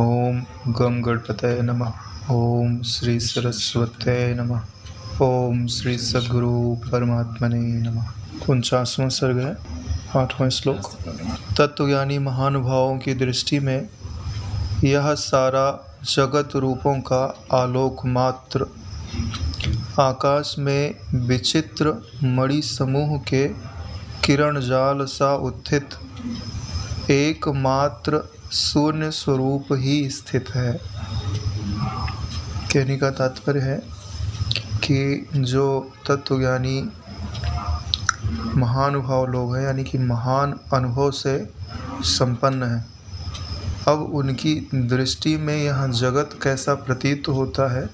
ओम गम गणपतये नमः। ओम श्री सरस्वत्यै नमः। ओम श्री सद्गुरु परमात्मने नमः। 49वां सर्ग है, 8वां श्लोक। तत्वज्ञानी महानुभावों की दृष्टि में यह सारा जगत रूपों का आलोक मात्र, आकाश में विचित्र मणि समूह के किरण जाल सा उत्थित एकमात्र शून्य स्वरूप ही स्थित है। कहने का तात्पर्य है कि जो तत्वज्ञानी महानुभाव लोग हैं, यानी कि महान अनुभव से संपन्न है, अब उनकी दृष्टि में यह जगत कैसा प्रतीत होता है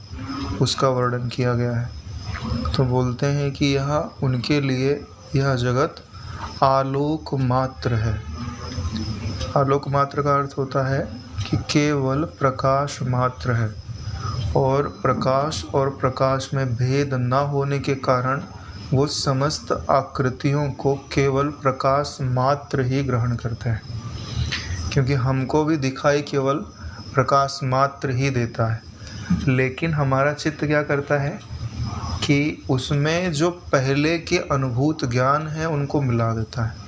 उसका वर्णन किया गया है। तो बोलते हैं कि यह उनके लिए यह जगत आलोक मात्र है। आलोक मात्र का अर्थ होता है कि केवल प्रकाश मात्र है, और प्रकाश में भेद न होने के कारण वो समस्त आकृतियों को केवल प्रकाश मात्र ही ग्रहण करते हैं। क्योंकि हमको भी दिखाई केवल प्रकाश मात्र ही देता है, लेकिन हमारा चित्त क्या करता है कि उसमें जो पहले के अनुभूत ज्ञान है उनको मिला देता है।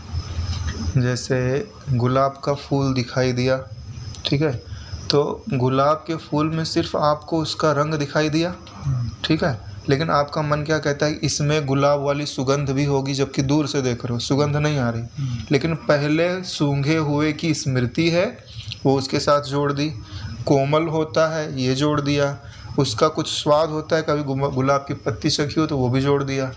जैसे गुलाब का फूल दिखाई दिया, ठीक है, तो गुलाब के फूल में सिर्फ आपको उसका रंग दिखाई दिया, ठीक है, लेकिन आपका मन क्या कहता है, इसमें गुलाब वाली सुगंध भी होगी, जबकि दूर से देख रहे हो सुगंध नहीं आ रही, लेकिन पहले सूंघे हुए की स्मृति है, वो उसके साथ जोड़ दी। कोमल होता है ये जोड़ दिया, उसका कुछ स्वाद होता है, कभी गुलाब की पत्ती चखी हो तो वो भी जोड़ दिया।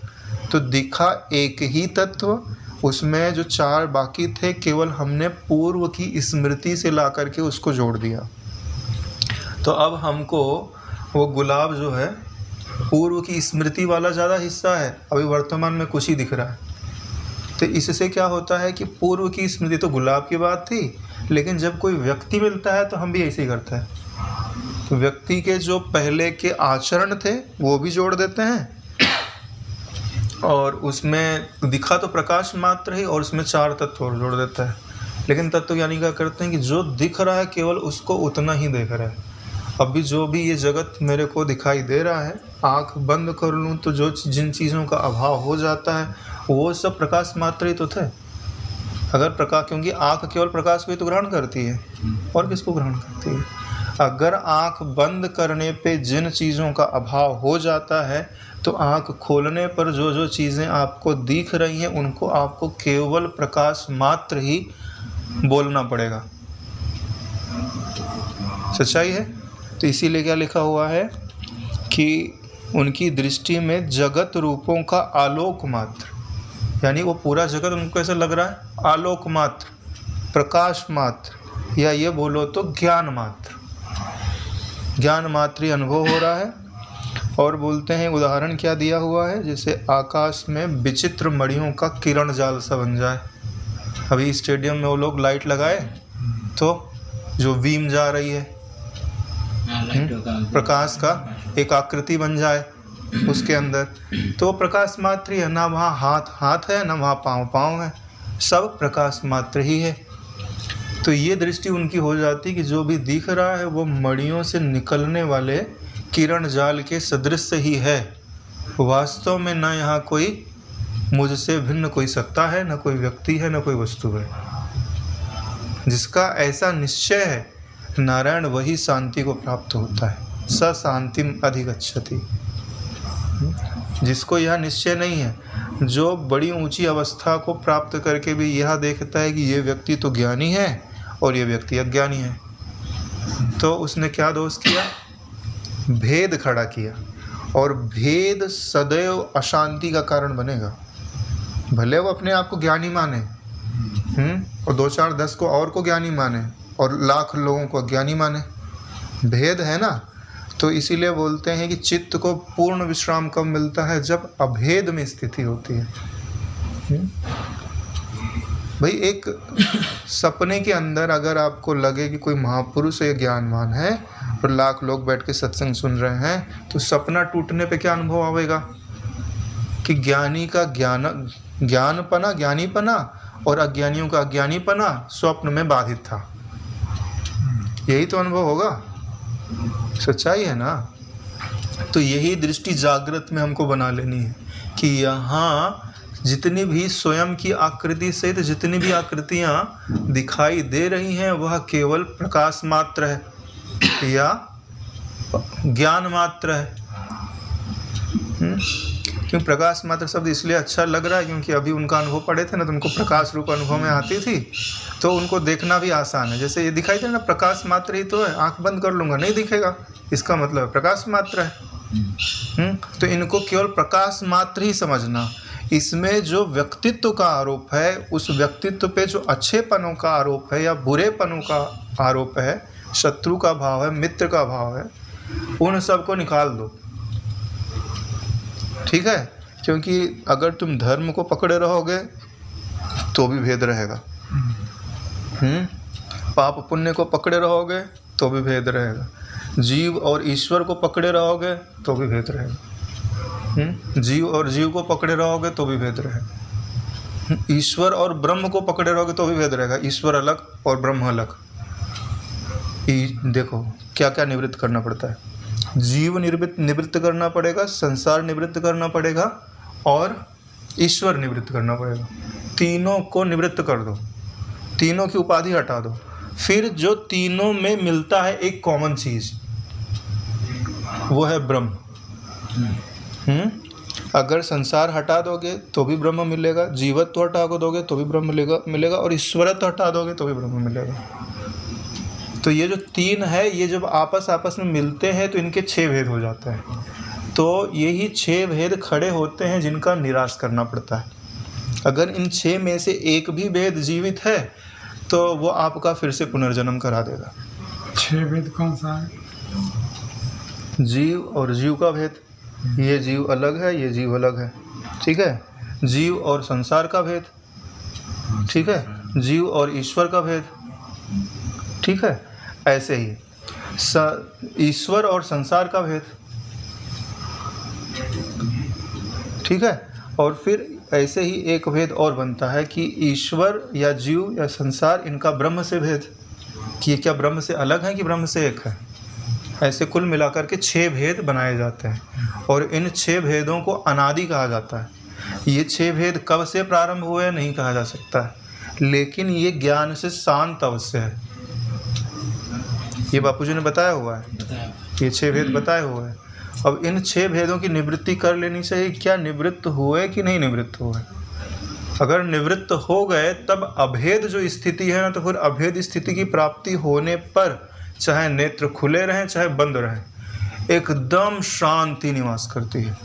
तो दिखा एक ही तत्व, उसमें जो चार बाकी थे केवल हमने पूर्व की स्मृति से ला करके उसको जोड़ दिया। तो अब हमको वो गुलाब जो है पूर्व की स्मृति वाला ज़्यादा हिस्सा है, अभी वर्तमान में कुछ ही दिख रहा है। तो इससे क्या होता है कि पूर्व की स्मृति तो गुलाब की बात थी, लेकिन जब कोई व्यक्ति मिलता है तो हम भी ऐसे ही करते हैं, तो व्यक्ति के जो पहले के आचरण थे वो भी जोड़ देते हैं, और उसमें दिखा तो प्रकाश मात्र ही, और उसमें चार तत्व और जोड़ देता है। लेकिन तत्वज्ञानी क्या करते हैं कि जो दिख रहा है केवल उसको उतना ही देख रहा है। अभी जो भी ये जगत मेरे को दिखाई दे रहा है, आँख बंद कर लूँ तो जो जिन चीज़ों का अभाव हो जाता है वो सब प्रकाश मात्र ही तो थे। अगर प्रकाश, क्योंकि आँख केवल प्रकाश को ही तो ग्रहण करती है, और किसको ग्रहण करती है। अगर आँख बंद करने पे जिन चीज़ों का अभाव हो जाता है, तो आँख खोलने पर जो जो चीज़ें आपको दिख रही हैं उनको आपको केवल प्रकाश मात्र ही बोलना पड़ेगा। सच्चाई है। तो इसीलिए क्या लिखा हुआ है कि उनकी दृष्टि में जगत रूपों का आलोक मात्र, यानी वो पूरा जगत उनको कैसा लग रहा है, आलोक मात्र, प्रकाश मात्र, या ये बोलो तो ज्ञान मात्र, ज्ञान मात्र ही अनुभव हो रहा है। और बोलते हैं उदाहरण क्या दिया हुआ है, जैसे आकाश में विचित्र मणियों का किरण जाल सा बन जाए। अभी स्टेडियम में वो लोग लाइट लगाए तो जो बीम जा रही है प्रकाश का एक आकृति बन जाए उसके अंदर, तो प्रकाश मात्र ही है। ना वहाँ हाथ हाथ है, ना वहाँ पाँव पाँव है, सब प्रकाश मात्र ही है। तो ये दृष्टि उनकी हो जाती कि जो भी दिख रहा है वो मणियों से निकलने वाले किरण जाल के सदृश ही है। वास्तव में ना यहाँ कोई मुझसे भिन्न कोई सत्ता है, ना कोई व्यक्ति है, ना कोई वस्तु है। जिसका ऐसा निश्चय है, नारायण वही शांति को प्राप्त होता है। स शांतिम अधिगच्छति। जिसको यह निश्चय नहीं है, जो बड़ी ऊंची अवस्था को प्राप्त करके भी यह देखता है कि ये व्यक्ति तो ज्ञानी है और ये व्यक्ति अज्ञानी है, तो उसने क्या दोष किया, भेद खड़ा किया। और भेद सदैव अशांति का कारण बनेगा। भले वो अपने आप को ज्ञानी माने, और 2 4 10 को और को ज्ञानी माने, और लाख लोगों को अज्ञानी माने, भेद है ना। तो इसीलिए बोलते हैं कि चित्त को पूर्ण विश्राम कब मिलता है, जब अभेद में स्थिति होती है। भाई एक सपने के अंदर अगर आपको लगे कि कोई महापुरुष या ज्ञानवान है और लाख लोग बैठ के सत्संग सुन रहे हैं, तो सपना टूटने पे क्या अनुभव आवेगा कि ज्ञानी का ज्ञानीपना और अज्ञानियों का अज्ञानीपना स्वप्न में बाधित था। यही तो अनुभव होगा, सच्चाई है ना। तो यही दृष्टि जागृत में हमको बना लेनी है कि यहाँ जितनी भी स्वयं की आकृति सहित जितनी भी आकृतियाँ दिखाई दे रही हैं वह केवल प्रकाश मात्र है या ज्ञान मात्र है। क्यों प्रकाश मात्र शब्द इसलिए अच्छा लग रहा है क्योंकि अभी उनका अनुभव पढ़े थे ना, तो उनको प्रकाश रूप अनुभव में आती थी, तो उनको देखना भी आसान है। जैसे ये दिखाई दे ना, प्रकाश मात्र ही तो है, आंख बंद कर लूँगा नहीं दिखेगा, इसका मतलब प्रकाश मात्र है। तो इनको केवल प्रकाश मात्र ही समझना। इसमें जो व्यक्तित्व का आरोप है, उस व्यक्तित्व पे जो अच्छेपनों का आरोप है या बुरेपनों का आरोप है, शत्रु का भाव है, मित्र का भाव है, उन सबको निकाल दो, ठीक है। क्योंकि अगर तुम धर्म को पकड़े रहोगे तो भी भेद रहेगा, पाप पुण्य को पकड़े रहोगे तो भी भेद रहेगा, जीव और ईश्वर को पकड़े रहोगे तो भी भेद रहेगा, जीव और जीव को पकड़े रहोगे तो भी भेद रहेगा, ईश्वर और ब्रह्म को पकड़े रहोगे तो भी भेद रहेगा, ईश्वर अलग और ब्रह्म अलग। देखो क्या क्या निवृत्त करना पड़ता है, जीव निवृत्त करना पड़ेगा, संसार निवृत्त करना पड़ेगा और ईश्वर निवृत्त करना पड़ेगा। तीनों को निवृत्त कर दो, तीनों की उपाधि हटा दो, फिर जो तीनों में मिलता है एक कॉमन चीज़, वो है ब्रह्म। अगर संसार हटा दोगे तो भी ब्रह्म मिलेगा, जीवत्व हटा दोगे तो भी ब्रह्म मिलेगा और ईश्वरत्व हटा दोगे तो भी ब्रह्म मिलेगा। तो ये जो तीन है, ये जब आपस में मिलते हैं तो इनके 6 भेद हो जाते हैं। तो यही 6 भेद खड़े होते हैं जिनका निराश करना पड़ता है। अगर इन 6 में से एक भी भेद जीवित है तो वो आपका फिर से पुनर्जन्म करा देगा। 6 भेद कौन सा है? जीव और जीव का भेद, ये जीव अलग है, ये जीव अलग है, ठीक है। जीव और संसार का भेद, ठीक है। जीव और ईश्वर का भेद, ठीक है। ऐसे ही ईश्वर और संसार का भेद, ठीक है। और फिर ऐसे ही एक भेद और बनता है कि ईश्वर या जीव या संसार, इनका ब्रह्म से भेद, कि ये क्या ब्रह्म से अलग है कि ब्रह्म से एक है। ऐसे कुल मिलाकर के 6 भेद बनाए जाते हैं और इन 6 भेदों को अनादि कहा जाता है। ये 6 भेद कब से प्रारंभ हुए नहीं कहा जा सकता है, लेकिन ये ज्ञान से शांत अवश्य है। ये बापूजी ने बताया हुआ है, ये 6 भेद बताए हुए हैं। अब इन 6 भेदों की निवृत्ति कर लेनी चाहिए। क्या निवृत्त हुए कि नहीं निवृत्त हुए? अगर निवृत्त हो गए तब अभेद जो स्थिति है ना, तो फिर अभेद स्थिति की प्राप्ति होने पर चाहे नेत्र खुले रहें चाहे बंद रहें, एकदम शांति निवास करती है।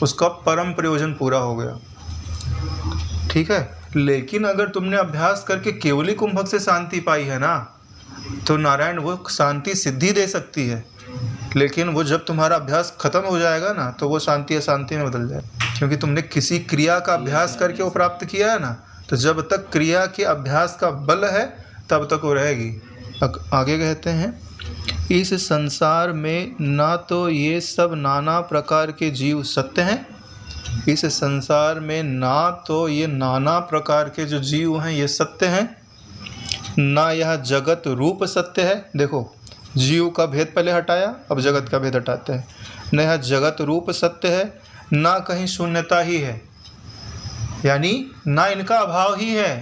उसका परम प्रयोजन पूरा हो गया, ठीक है। लेकिन अगर तुमने अभ्यास करके केवली कुंभक से शांति पाई है ना, तो नारायण वो शांति सिद्धि दे सकती है, लेकिन वो जब तुम्हारा अभ्यास खत्म हो जाएगा ना, तो वो शांति अशांति में बदल जाएगी, क्योंकि तुमने किसी क्रिया का अभ्यास करके वो प्राप्त किया है ना। तो जब तक क्रिया के अभ्यास का बल है तब तक वो रहेगी। आगे कहते हैं, इस संसार में ना तो ये सब नाना प्रकार के जीव सत्य हैं, इस संसार में ना तो ये नाना प्रकार के जो जीव हैं ये सत्य हैं, ना यह जगत रूप सत्य है। देखो जीव का भेद पहले हटाया, अब जगत का भेद हटाते हैं। न यह जगत रूप सत्य है, ना कहीं शून्यता ही है, यानी ना इनका अभाव ही है।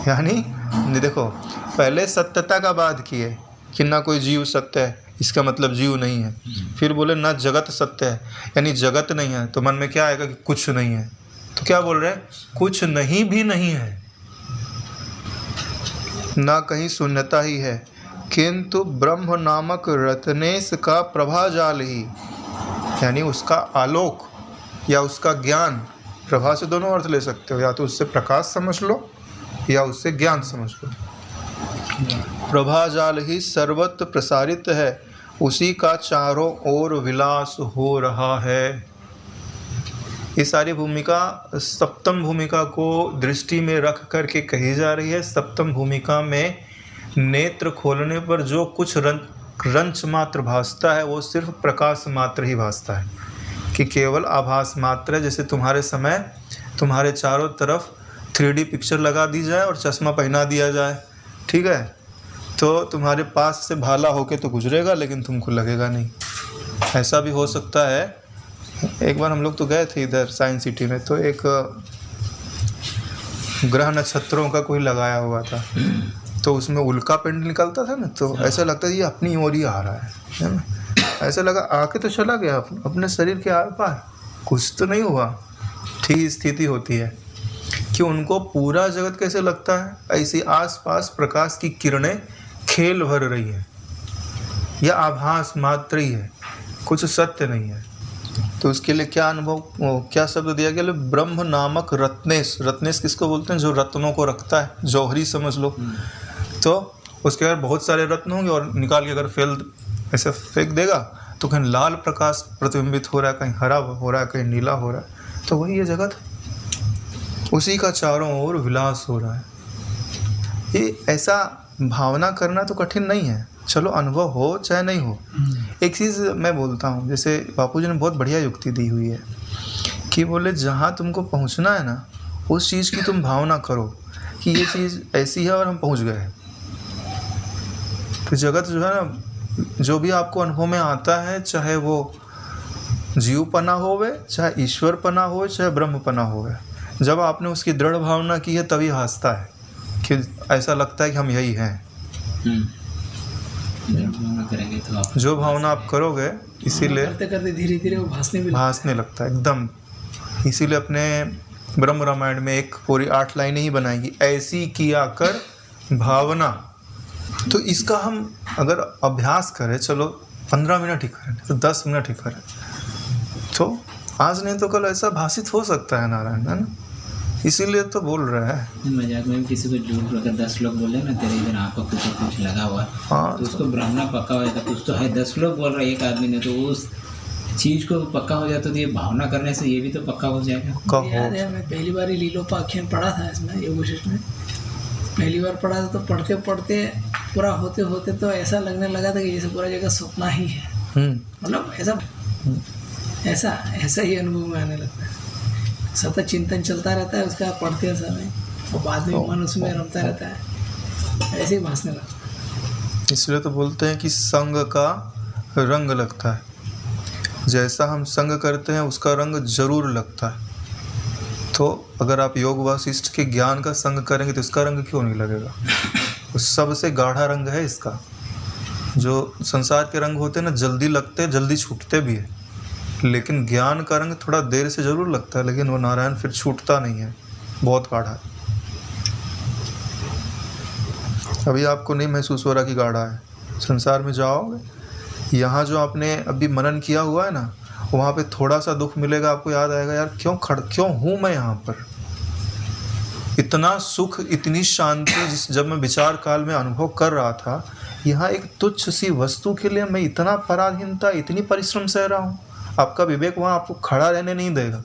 यानी देखो पहले सत्यता का बात किए कि ना कोई जीव सत्य है, इसका मतलब जीव नहीं है। फिर बोले ना जगत सत्य है, यानी जगत नहीं है। तो मन में क्या आएगा कि कुछ नहीं है। तो क्या बोल रहे हैं? कुछ नहीं भी नहीं है, ना कहीं शून्यता ही है, किंतु ब्रह्म नामक रत्नेश का प्रभा जाल ही, यानी उसका आलोक या उसका ज्ञान। प्रभा से दोनों अर्थ ले सकते हो, या तो उससे प्रकाश समझ लो या उससे ज्ञान समझ लो। प्रभा जाल ही सर्वत्र प्रसारित है, उसी का चारों ओर विलास हो रहा है। ये सारी भूमिका सप्तम भूमिका को दृष्टि में रख करके कही जा रही है। सप्तम भूमिका में नेत्र खोलने पर जो कुछ रंच मात्र भासता है वो सिर्फ प्रकाश मात्र ही भासता है, कि केवल आभास मात्र है। जैसे तुम्हारे समय तुम्हारे चारों तरफ 3D पिक्चर लगा दी जाए और चश्मा पहना दिया जाए, ठीक है, तो तुम्हारे पास से भाला होके तो गुजरेगा, लेकिन तुमको लगेगा नहीं। ऐसा भी हो सकता है। एक बार हम लोग तो गए थे इधर साइंस सिटी में, तो एक ग्रह नक्षत्रों का कोई लगाया हुआ था, तो उसमें उल्का पिंड निकलता था ना, तो ऐसा लगता है ये अपनी ओर ही आ रहा है ना। ऐसा लगा आके तो चला गया अपने शरीर के आर पार, कुछ तो नहीं हुआ। ठीक स्थिति होती है कि उनको पूरा जगत कैसे लगता है, ऐसी आसपास प्रकाश की किरणें खेल भर रही है, यह आभास मात्र ही है, कुछ सत्य नहीं है। तो उसके लिए क्या अनुभव, क्या शब्द दिया गया, ब्रह्म नामक रत्नेश। रत्नेश किसको बोलते हैं, जो रत्नों को रखता है, जौहरी समझ लो। तो उसके अगर बहुत सारे रत्न होंगे और निकाल के अगर ऐसे फेंक देगा तो कहीं लाल प्रकाश प्रतिबिंबित हो रहा है, कहीं हरा हो रहा है, कहीं नीला हो रहा है। तो वही ये जगत, उसी का चारों ओर विलास हो रहा है। ये ऐसा भावना करना तो कठिन नहीं है, चलो अनुभव हो चाहे नहीं हो। एक चीज़ मैं बोलता हूँ, जैसे बापूजी ने बहुत बढ़िया युक्ति दी हुई है कि बोले जहाँ तुमको पहुँचना है ना, उस चीज़ की तुम भावना करो कि ये चीज़ ऐसी है और हम पहुँच गए। तो जगत जो है ना, जो भी आपको अनुभव में आता है, चाहे वो जीवपना होवे, चाहे ईश्वरपना हो, चाहे ब्रह्मपना होवे, जब आपने उसकी दृढ़ भावना की है तभी हंसता है कि ऐसा लगता है कि हम यही हैं। करेंगे तो आप जो भावना आप करोगे, इसीलिए करते करते धीरे धीरे वो भासने लगता है एकदम। इसीलिए अपने ब्रह्म रामायण में एक पूरी 8 लाइनें ही बनाएगी, ऐसी किया कर भावना। तो इसका हम अगर अभ्यास करें, चलो 15 मिनट ही करें, तो 10 मिनट ही करें, तो आज नहीं तो कल ऐसा भाषित हो सकता है नारायण, है ना। इसीलिए तो बोल रहा है। मजाक में भी किसी को झूठ अगर 10 लोग बोले ना तेरे इधर आँख पर कुछ लगा हुआ, हाँ, तो उसको ब्राह्मणा पक्का हो जाता। कुछ तो है, 10 लोग बोल रहा है एक आदमी ने, तो उस चीज़ को पक्का हो जाता, तो ये भावना करने से ये भी तो पक्का हो जाएगा। याद है, मैं पहली बार ही लीलोपाख्यान पढ़ा था इसमें, योग वशिष्ठ में पहली बार पढ़ा था। तो पढ़ते पढ़ते पूरा होते होते तो ऐसा लगने लगा था कि ये पूरा जगह सपना ही है। मतलब ऐसा ही अनुभव में आने लगता है। सतत चिंतन चलता रहता है उसका पढ़ते समय, और बाद में मन उसमें रमता रहता है, ऐसे ही भासने लगता है। इसलिए तो बोलते हैं कि संग का रंग लगता है। जैसा हम संग करते हैं उसका रंग जरूर लगता है। तो अगर आप योग वासिष्ठ के ज्ञान का संग करेंगे तो इसका रंग क्यों नहीं लगेगा। उस सबसे गाढ़ा रंग है इसका। जो संसार के रंग होते हैं ना, जल्दी लगते, जल्दी छूटते भी है, लेकिन ज्ञान का रंग थोड़ा देर से जरूर लगता है, लेकिन वो नारायण फिर छूटता नहीं है, बहुत गाढ़ा है। अभी आपको नहीं महसूस हो रहा कि गाढ़ा है। संसार में जाओगे, यहाँ जो आपने अभी मनन किया हुआ है ना, वहाँ पे थोड़ा सा दुख मिलेगा, आपको याद आएगा यार क्यों हूँ मैं यहाँ पर। इतना सुख, इतनी शांति जब मैं विचार काल में अनुभव कर रहा था, यहाँ एक तुच्छ सी वस्तु के लिए मैं इतना पराधीनता, इतनी परिश्रम सह रहा हूँ। आपका विवेक वहाँ आपको खड़ा रहने नहीं देगा,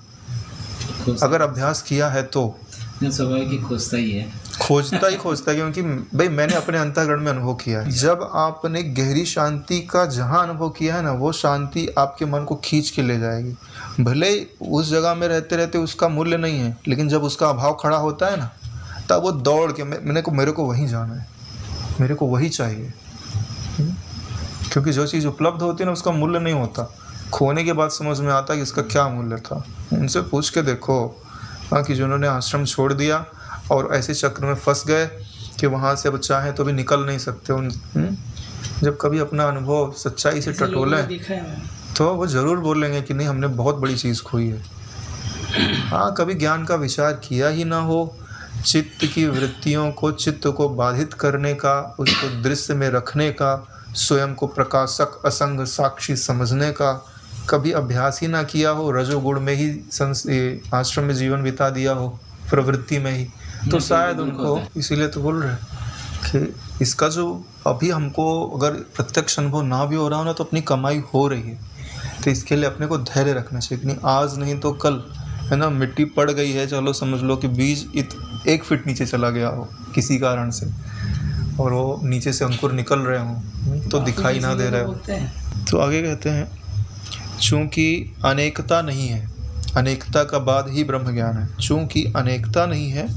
अगर अभ्यास किया है तो। स्वाभाविक खोजता ही है, खोजता ही क्योंकि भाई मैंने अपने अंतःकरण में अनुभव किया है। जब आपने गहरी शांति का जहाँ अनुभव किया है ना, वो शांति आपके मन को खींच के ले जाएगी। भले उस जगह में रहते रहते उसका मूल्य नहीं है, लेकिन जब उसका अभाव खड़ा होता है ना, तब वो दौड़ के मेरे को वहीं जाना है, मेरे को वही चाहिए। क्योंकि जो चीज़ उपलब्ध होती है ना, उसका मूल्य नहीं होता। खोने के बाद समझ में आता है कि इसका क्या मूल्य था। उनसे पूछ के देखो कि जिन्होंने आश्रम छोड़ दिया और ऐसे चक्र में फंस गए कि वहाँ से अब चाहें तो भी निकल नहीं सकते। जब कभी अपना अनुभव सच्चाई से टटोलें तो वो ज़रूर बोलेंगे कि नहीं, हमने बहुत बड़ी चीज़ खोई है। हाँ, कभी ज्ञान का विचार किया ही ना हो, चित्त की वृत्तियों को, चित्त को बाधित करने का, उसको दृश्य में रखने का, स्वयं को प्रकाशक असंग साक्षी समझने का कभी अभ्यास ही ना किया हो, रजोगुण में ही आश्रम में जीवन बिता दिया हो, प्रवृत्ति में ही, तो शायद उनको, इसीलिए तो बोल रहे हैं कि इसका जो अभी हमको अगर प्रत्यक्ष अनुभव ना भी हो रहा हो ना, तो अपनी कमाई हो रही है। तो इसके लिए अपने को धैर्य रखना चाहिए कि नहीं, आज नहीं तो कल, है ना। मिट्टी पड़ गई है, चलो समझ लो कि बीज 1 फीट नीचे चला गया हो किसी कारण से, और वो नीचे से अंकुर निकल रहे हों, तो दिखाई ना दे रहे हो। तो आगे कहते हैं, चूँकि अनेकता नहीं है, अनेकता का बाद ही ब्रह्म ज्ञान है। चूँकि अनेकता नहीं है,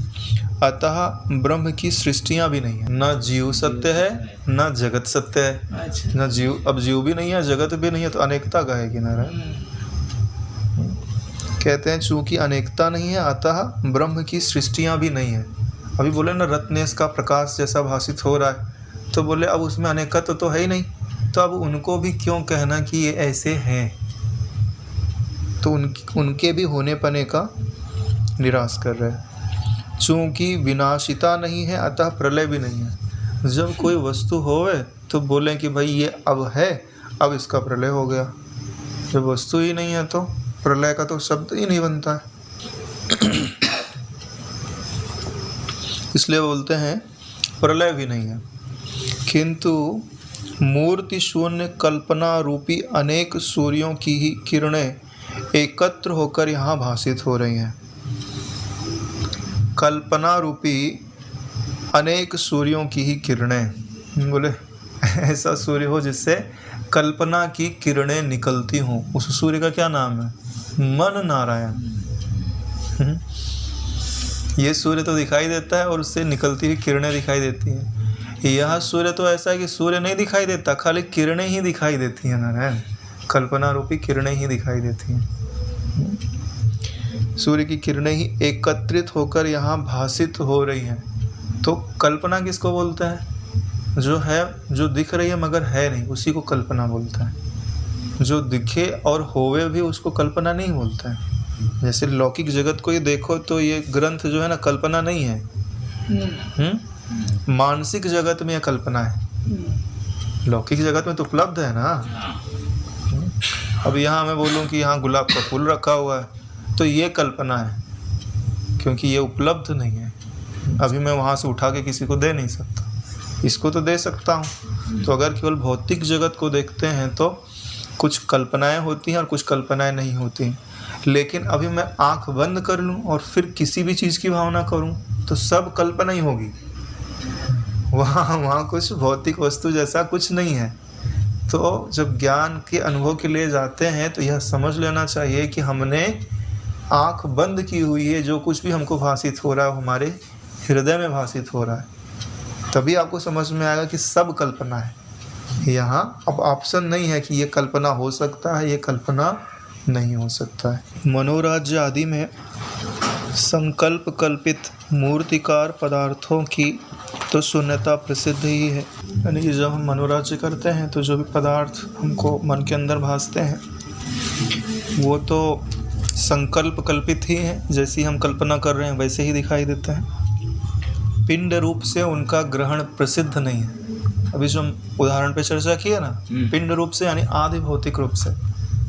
अतः ब्रह्म की सृष्टियाँ भी नहीं है। न जीव सत्य है न जगत सत्य है। अच्छा। न जीव, अब जीव भी नहीं है जगत भी नहीं है तो अनेकता कहेगी नारायण। कहते हैं चूंकि अनेकता नहीं है अतः ब्रह्म की सृष्टियाँ भी नहीं है। अभी बोले ना रत्नेश का प्रकाश जैसा भाषित हो रहा है, तो बोले अब उसमें अनेकत्व तो है ही नहीं, तो अब उनको भी क्यों कहना कि ये ऐसे हैं। तो उनके भी होने पने का निराश कर रहे हैं। चूँकि विनाशिता नहीं है अतः प्रलय भी नहीं है। जब कोई वस्तु होवे तो बोलें कि भाई ये अब है, अब इसका प्रलय हो गया। जब वस्तु ही नहीं है तो प्रलय का तो शब्द ही नहीं बनता है। इसलिए बोलते हैं प्रलय भी नहीं है। किंतु मूर्ति शून्य कल्पना रूपी अनेक सूर्यों की ही किरणें एकत्र होकर यहाँ भाषित हो रही हैं। कल्पना रूपी अनेक सूर्यों की ही किरणें, बोले ऐसा सूर्य हो जिससे कल्पना की किरणें निकलती हों, उस सूर्य का क्या नाम है? मन नारायण। ये सूर्य तो दिखाई देता है और उससे निकलती हुई किरणें दिखाई देती हैं। यह सूर्य तो ऐसा है कि सूर्य नहीं दिखाई देता, खाली किरणें ही दिखाई देती हैं नारायण। कल्पना रूपी किरणें ही दिखाई देती हैं। सूर्य की किरणें ही एकत्रित होकर यहाँ भाषित हो रही हैं। तो कल्पना किसको बोलता है? जो है, जो दिख रही है मगर है नहीं, उसी को कल्पना बोलता है। जो दिखे और होवे भी उसको कल्पना नहीं बोलता है। जैसे लौकिक जगत को ये देखो तो ये ग्रंथ जो है ना कल्पना नहीं है। मानसिक जगत में यह कल्पना है। लौकिक जगत में तो उपलब्ध है ना। अब यहाँ मैं बोलूँ कि यहाँ गुलाब का फूल रखा हुआ है तो ये कल्पना है, क्योंकि ये उपलब्ध नहीं है। अभी मैं वहाँ से उठा के किसी को दे नहीं सकता, इसको तो दे सकता हूँ। तो अगर केवल भौतिक जगत को देखते हैं तो कुछ कल्पनाएं होती हैं और कुछ कल्पनाएं नहीं होती। लेकिन अभी मैं आंख बंद कर लूँ और फिर किसी भी चीज़ की भावना करूँ तो सब कल्पना ही होगी। वहाँ कुछ भौतिक वस्तु जैसा कुछ नहीं है। तो जब ज्ञान के अनुभव के लिए जाते हैं तो यह समझ लेना चाहिए कि हमने आंख बंद की हुई है। जो कुछ भी हमको भाषित हो रहा है हमारे हृदय में भाषित हो रहा है, तभी आपको समझ में आएगा कि सब कल्पना है। यहाँ अब ऑप्शन नहीं है कि ये कल्पना हो सकता है, ये कल्पना नहीं हो सकता है। मनोराज्य आदि में संकल्प कल्पित मूर्तिकार पदार्थों की तो शून्यता प्रसिद्ध ही है। यानी कि जब हम मनोराज्य करते हैं तो जो भी पदार्थ हमको मन के अंदर भासते हैं वो तो संकल्प कल्पित ही हैं। जैसी हम कल्पना कर रहे हैं वैसे ही दिखाई देते हैं। पिंड रूप से उनका ग्रहण प्रसिद्ध नहीं है। अभी जो हम उदाहरण पे चर्चा की है ना, पिंड रूप से यानी आदि भौतिक रूप से,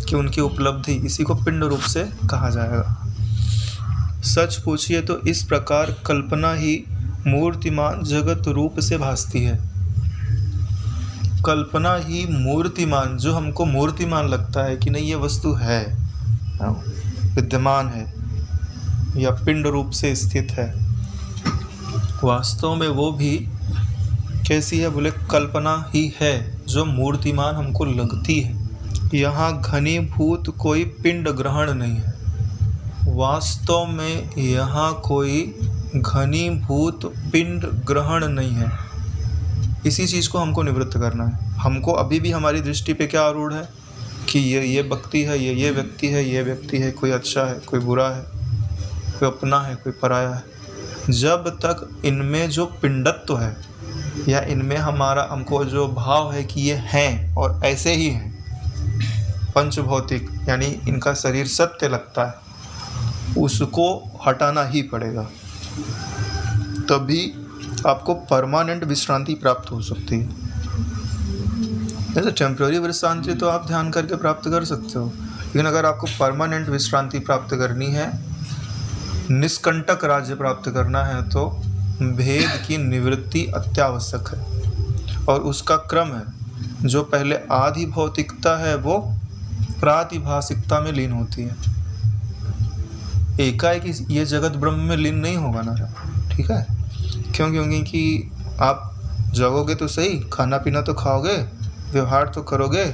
कि उनकी उपलब्धि, इसी को पिंड रूप से कहा जाएगा। सच पूछिए तो इस प्रकार कल्पना ही मूर्तिमान जगत रूप से भासती है। कल्पना ही मूर्तिमान, जो हमको मूर्तिमान लगता है कि नहीं ये वस्तु है, विद्यमान है या पिंड रूप से स्थित है, वास्तव में वो भी कैसी है? बोले कल्पना ही है जो मूर्तिमान हमको लगती है। यहाँ घनीभूत कोई पिंड ग्रहण नहीं है। वास्तव में यहाँ कोई घनीभूत पिंड ग्रहण नहीं है। इसी चीज़ को हमको निवृत्त करना है। हमको अभी भी हमारी दृष्टि पे क्या आरूढ़ है कि ये व्यक्ति है, ये व्यक्ति है, ये व्यक्ति है, कोई अच्छा है, कोई बुरा है, कोई अपना है, कोई पराया है। जब तक इनमें जो पिंडत्व है या इनमें हमको जो भाव है कि ये हैं और ऐसे ही हैं, पंचभौतिक यानी इनका शरीर सत्य लगता है, उसको हटाना ही पड़ेगा। तभी आपको परमानेंट विश्रांति प्राप्त हो सकती है। जैसे टेम्प्रेरी विश्रांति तो आप ध्यान करके प्राप्त कर सकते हो, लेकिन अगर आपको परमानेंट विश्रांति प्राप्त करनी है, निष्कंटक राज्य प्राप्त करना है, तो भेद की निवृत्ति अत्यावश्यक है। और उसका क्रम है, जो पहले आदि भौतिकता है वो प्रातिभाषिकता में लीन होती है। एकाएक ये जगत ब्रह्म में लीन नहीं होगा ना, ठीक है? क्यों? क्योंकि आप जगोगे तो सही, खाना पीना तो खाओगे, व्यवहार तो करोगे,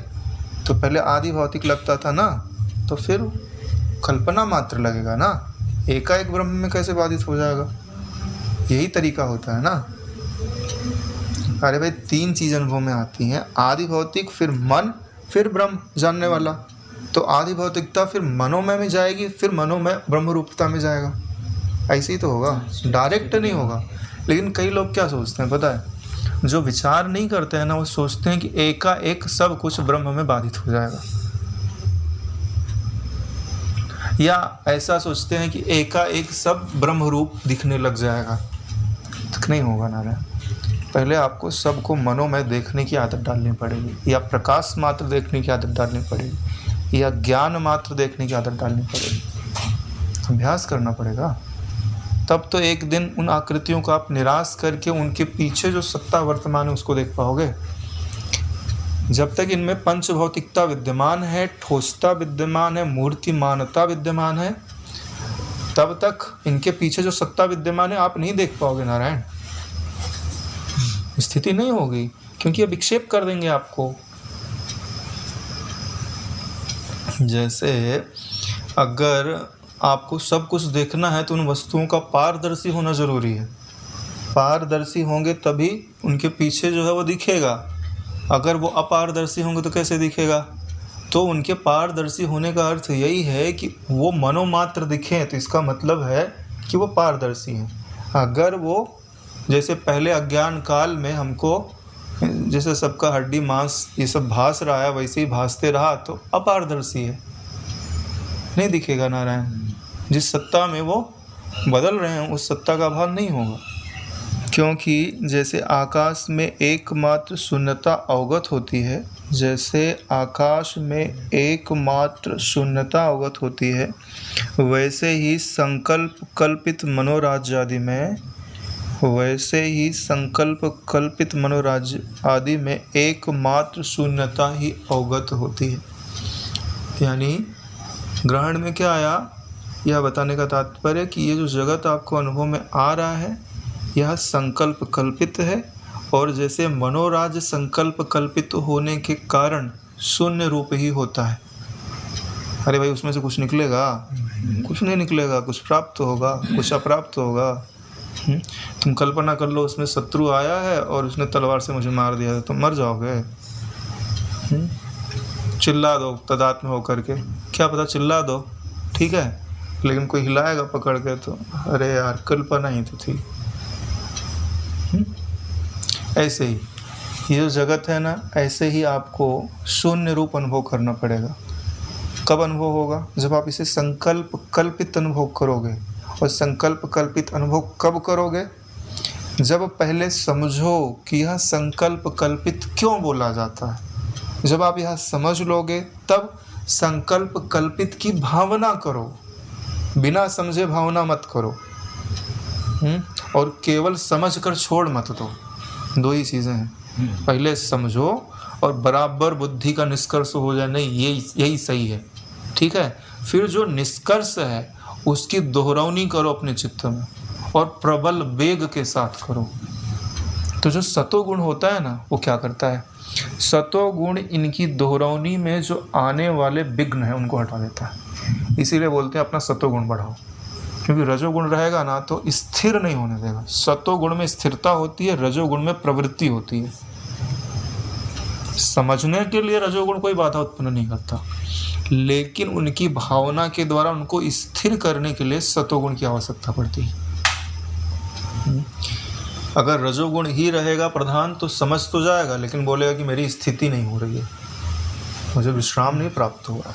तो पहले आदि भौतिक लगता था ना, तो फिर कल्पना मात्र लगेगा ना। एकाएक ब्रह्म में कैसे बाधित हो जाएगा? यही तरीका होता है ना। अरे भाई 3 चीज़ अनुभव में आती हैं, आदि भौतिक, फिर मन, फिर ब्रह्म जानने वाला। तो आदि भौतिकता फिर मनोमय में जाएगी, फिर मनोमय ब्रह्म रूपता में जाएगा। ऐसे ही तो होगा, डायरेक्ट नहीं होगा। लेकिन कई लोग क्या सोचते हैं पता है, जो विचार नहीं करते हैं ना, वो सोचते हैं कि एकाएक सब कुछ ब्रह्म में बाधित हो जाएगा, या ऐसा सोचते हैं कि एकाएक सब ब्रह्म रूप दिखने लग जाएगा। तो नहीं होगा नारायण। पहले आपको सबको मनोमय देखने की आदत डालनी पड़ेगी, या प्रकाश मात्र देखने की आदत डालनी पड़ेगी, या ज्ञान मात्र देखने की आदत डालनी पड़ेगी। अभ्यास करना पड़ेगा, तब तो एक दिन उन आकृतियों को आप निराश करके उनके पीछे जो सत्ता वर्तमान है उसको देख पाओगे। जब तक इनमें पंच भौतिकता विद्यमान है, ठोसता विद्यमान है, मूर्तिमानता विद्यमान है, तब तक इनके पीछे जो सत्ता विद्यमान है आप नहीं देख पाओगे नारायण। स्थिति नहीं होगी, क्योंकि ये विक्षेप कर देंगे आपको। जैसे अगर आपको सब कुछ देखना है तो उन वस्तुओं का पारदर्शी होना जरूरी है। पारदर्शी होंगे तभी उनके पीछे जो है वो दिखेगा। अगर वो अपारदर्शी होंगे तो कैसे दिखेगा? तो उनके पारदर्शी होने का अर्थ यही है कि वो मनोमात्र दिखें, तो इसका मतलब है कि वो पारदर्शी हैं। अगर वो जैसे पहले अज्ञान काल में हमको जैसे सबका हड्डी मांस ये सब भास रहा है वैसे ही भासते रहा, तो अपारदर्शी है, नहीं दिखेगा नारायण। जिस सत्ता में वो बदल रहे हैं उस सत्ता का भान नहीं होगा। क्योंकि जैसे आकाश में एकमात्र शून्यता अवगत होती है, जैसे आकाश में एकमात्र शून्यता अवगत होती है, वैसे ही संकल्प कल्पित मनोराज्य आदि में एकमात्र शून्यता ही अवगत होती है। यानी ग्रहण में क्या आया, यह बताने का तात्पर्य कि ये जो जगत आपको अनुभव में आ रहा है यह संकल्प कल्पित है, और जैसे मनोराज्य संकल्प कल्पित होने के कारण शून्य रूप ही होता है। अरे भाई उसमें से कुछ निकलेगा? कुछ नहीं निकलेगा। कुछ प्राप्त होगा, कुछ अप्राप्त होगा। तुम कल्पना कर लो उसमें शत्रु आया है और उसने तलवार से मुझे मार दिया, तो तुम मर जाओगे। चिल्ला दो तदात्म होकर के, क्या पता चिल्ला दो, ठीक है, लेकिन कोई हिलाएगा पकड़ के तो अरे यार कल्पना ही तो थी। ऐसे ही ये जो जगत है ना, ऐसे ही आपको शून्य रूप अनुभव करना पड़ेगा। कब अनुभव होगा? जब आप इसे संकल्प कल्पित अनुभव करोगे। और संकल्प कल्पित अनुभव कब करोगे? जब पहले समझो कि यह संकल्प कल्पित क्यों बोला जाता है। जब आप यह समझ लोगे तब संकल्प कल्पित की भावना करो, बिना समझे भावना मत करो। और केवल समझ कर छोड़ मत दो। 2 ही चीज़ें हैं, पहले समझो और बराबर बुद्धि का निष्कर्ष हो जाए, नहीं यही सही है, ठीक है। फिर जो निष्कर्ष है उसकी दोहरावनी करो अपने चित्त में, और प्रबल वेग के साथ करो। तो जो सतोगुण होता है ना, वो क्या करता है, सतोगुण इनकी दोहरावनी में जो आने वाले विघ्न हैं उनको हटा देता है। इसीलिए बोलते हैं अपना सतोगुण बढ़ाओ, क्योंकि रजोगुण रहेगा ना तो स्थिर नहीं होने देगा। सतोगुण में स्थिरता होती है, रजोगुण में प्रवृत्ति होती है। समझने के लिए रजोगुण कोई बाधा उत्पन्न नहीं करता, लेकिन उनकी भावना के द्वारा उनको स्थिर करने के लिए सतोगुण की आवश्यकता पड़ती है। अगर रजोगुण ही रहेगा प्रधान तो समझ तो जाएगा, लेकिन बोलेगा कि मेरी स्थिति नहीं हो रही है, मुझे विश्राम नहीं प्राप्त हो रहा।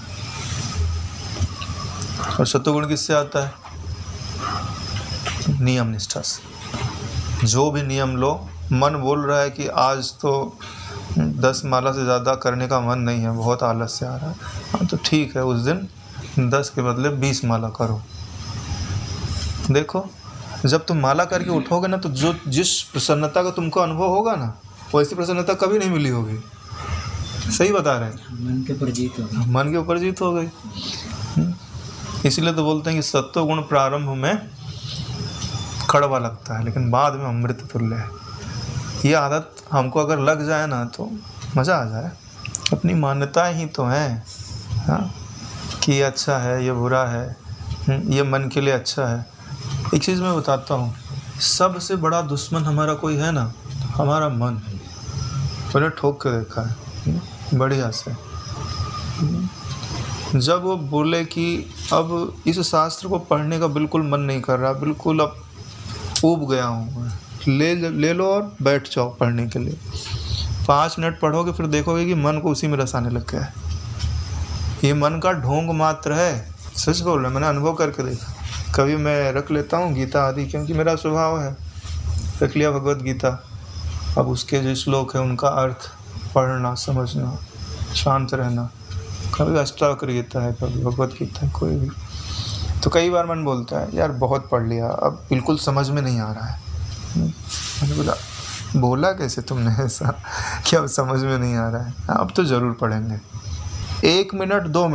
और सतोगुण किससे आता है? नियम निष्ठा से। जो भी नियम लो, मन बोल रहा है कि आज तो 10 माला से ज़्यादा करने का मन नहीं है, बहुत आलस से आ रहा है, हाँ तो ठीक है, उस दिन 10 के बदले 20 माला करो। देखो जब तुम माला करके उठोगे ना, तो जो जिस प्रसन्नता का तुमको अनुभव होगा ना, वैसी प्रसन्नता कभी नहीं मिली होगी। सही बता रहे हैं, मन के ऊपर जीत हो गई। मन के ऊपर जीत हो गई। इसीलिए तो बोलते हैं कि सत्वगुण प्रारंभ में कड़वा लगता है, लेकिन बाद में अमृत तुल्य है। ये आदत हमको अगर लग जाए ना तो मज़ा आ जाए। अपनी मान्यताएं ही तो हैं, हाँ, कि ये अच्छा है, ये बुरा है, ये मन के लिए अच्छा है। एक चीज़ मैं बताता हूँ, सबसे बड़ा दुश्मन हमारा कोई है ना, हमारा मन। मैंने ठोक के देखा है बढ़िया से। जब वो बोले कि अब इस शास्त्र को पढ़ने का बिल्कुल मन नहीं कर रहा, बिल्कुल अब ऊब गया हूँ, ले लो और बैठ जाओ पढ़ने के लिए। 5 मिनट पढ़ोगे फिर देखोगे कि मन को उसी में रस आने लग गया है। ये मन का ढोंग मात्र है, सच बोल रहा, मैंने अनुभव करके देखा। कभी मैं रख लेता हूँ गीता आदि, क्योंकि मेरा स्वभाव है, रख लिया भगवत गीता। अब उसके जो श्लोक है उनका अर्थ पढ़ना, समझना, शांत रहना। कभी अष्टावक्र गीता है, कभी भगवत गीता है, कोई भी। तो कई बार मन बोलता है यार बहुत पढ़ लिया, अब बिल्कुल समझ में नहीं आ रहा है। मैंने बोला कैसे तुमने ऐसा कि अब समझ में नहीं आ रहा है? अब तो ज़रूर पढ़ेंगे। 1 मिनट 2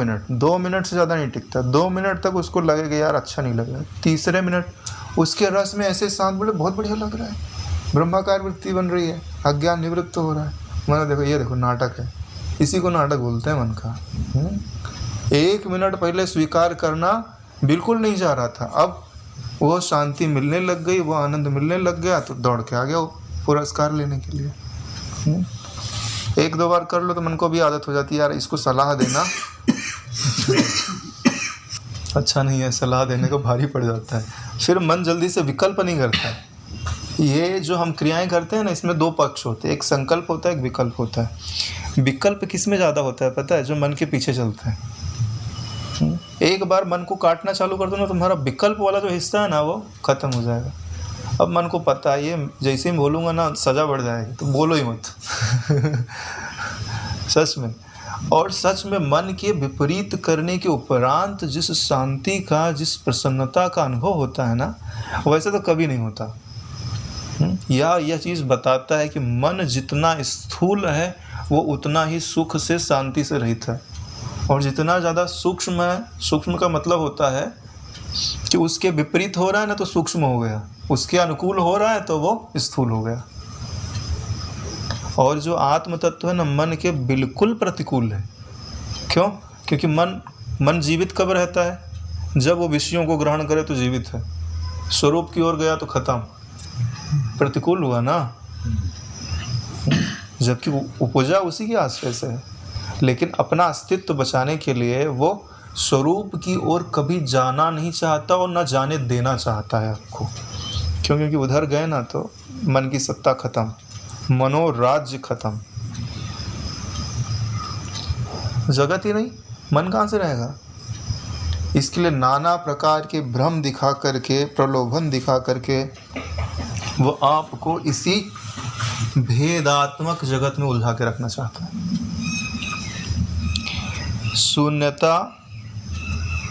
मिनट से ज़्यादा नहीं टिकता। 2 मिनट तक उसको लगेगा यार अच्छा नहीं लग रहा है। तीसरे मिनट उसके रस में ऐसे शांत, बोले बहुत बढ़िया लग रहा है, ब्रह्माकार वृत्ति बन रही है, अज्ञान निवृत्त हो रहा है। मैंने देखो ये देखो नाटक है, इसी को नाटक बोलते हैं मन का। 1 मिनट पहले स्वीकार करना बिल्कुल नहीं जा रहा था, अब वो शांति मिलने लग गई, वो आनंद मिलने लग गया, तो दौड़ के आ गया वो पुरस्कार लेने के लिए। 1-2 बार कर लो तो मन को भी आदत हो जाती है यार इसको सलाह देना अच्छा नहीं है, सलाह देने को भारी पड़ जाता है। फिर मन जल्दी से विकल्प नहीं करता है। ये जो हम क्रियाएं करते हैं ना, इसमें 2 पक्ष होते हैं, एक संकल्प होता है, एक विकल्प होता है। विकल्प किस में ज़्यादा होता है पता है? जो मन के पीछे चलता है। एक बार मन को काटना चालू कर दो ना, तुम्हारा विकल्प वाला जो हिस्सा है ना वो खत्म हो जाएगा। अब मन को पता है ये जैसे ही बोलूँगा ना सज़ा बढ़ जाएगी, तो बोलो ही मत सच में। और सच में मन के विपरीत करने के उपरांत जिस शांति का, जिस प्रसन्नता का अनुभव होता है ना, वैसे तो कभी नहीं होता। या यह चीज़ बताता है कि मन जितना स्थूल है वो उतना ही सुख से, शांति से रहित है। और जितना ज़्यादा सूक्ष्म है, सूक्ष्म का मतलब होता है कि उसके विपरीत हो रहा है ना तो सूक्ष्म हो गया, उसके अनुकूल हो रहा है तो वो स्थूल हो गया। और जो आत्म तत्व है ना, मन के बिल्कुल प्रतिकूल है। क्यों? क्योंकि मन जीवित कब रहता है? जब वो विषयों को ग्रहण करे तो जीवित है, स्वरूप की ओर गया तो खत्म, प्रतिकूल हुआ ना। जबकि उपजा उसी के आश्रय से है, लेकिन अपना अस्तित्व बचाने के लिए वो स्वरूप की ओर कभी जाना नहीं चाहता और ना जाने देना चाहता है आपको। क्यों? क्योंकि उधर गए ना तो मन की सत्ता खत्म, मनोराज्य खत्म, जगत ही नहीं, मन कहाँ से रहेगा? इसके लिए नाना प्रकार के भ्रम दिखा करके, प्रलोभन दिखा करके वो आपको इसी भेदात्मक जगत में उलझा के रखना चाहता है। शून्यता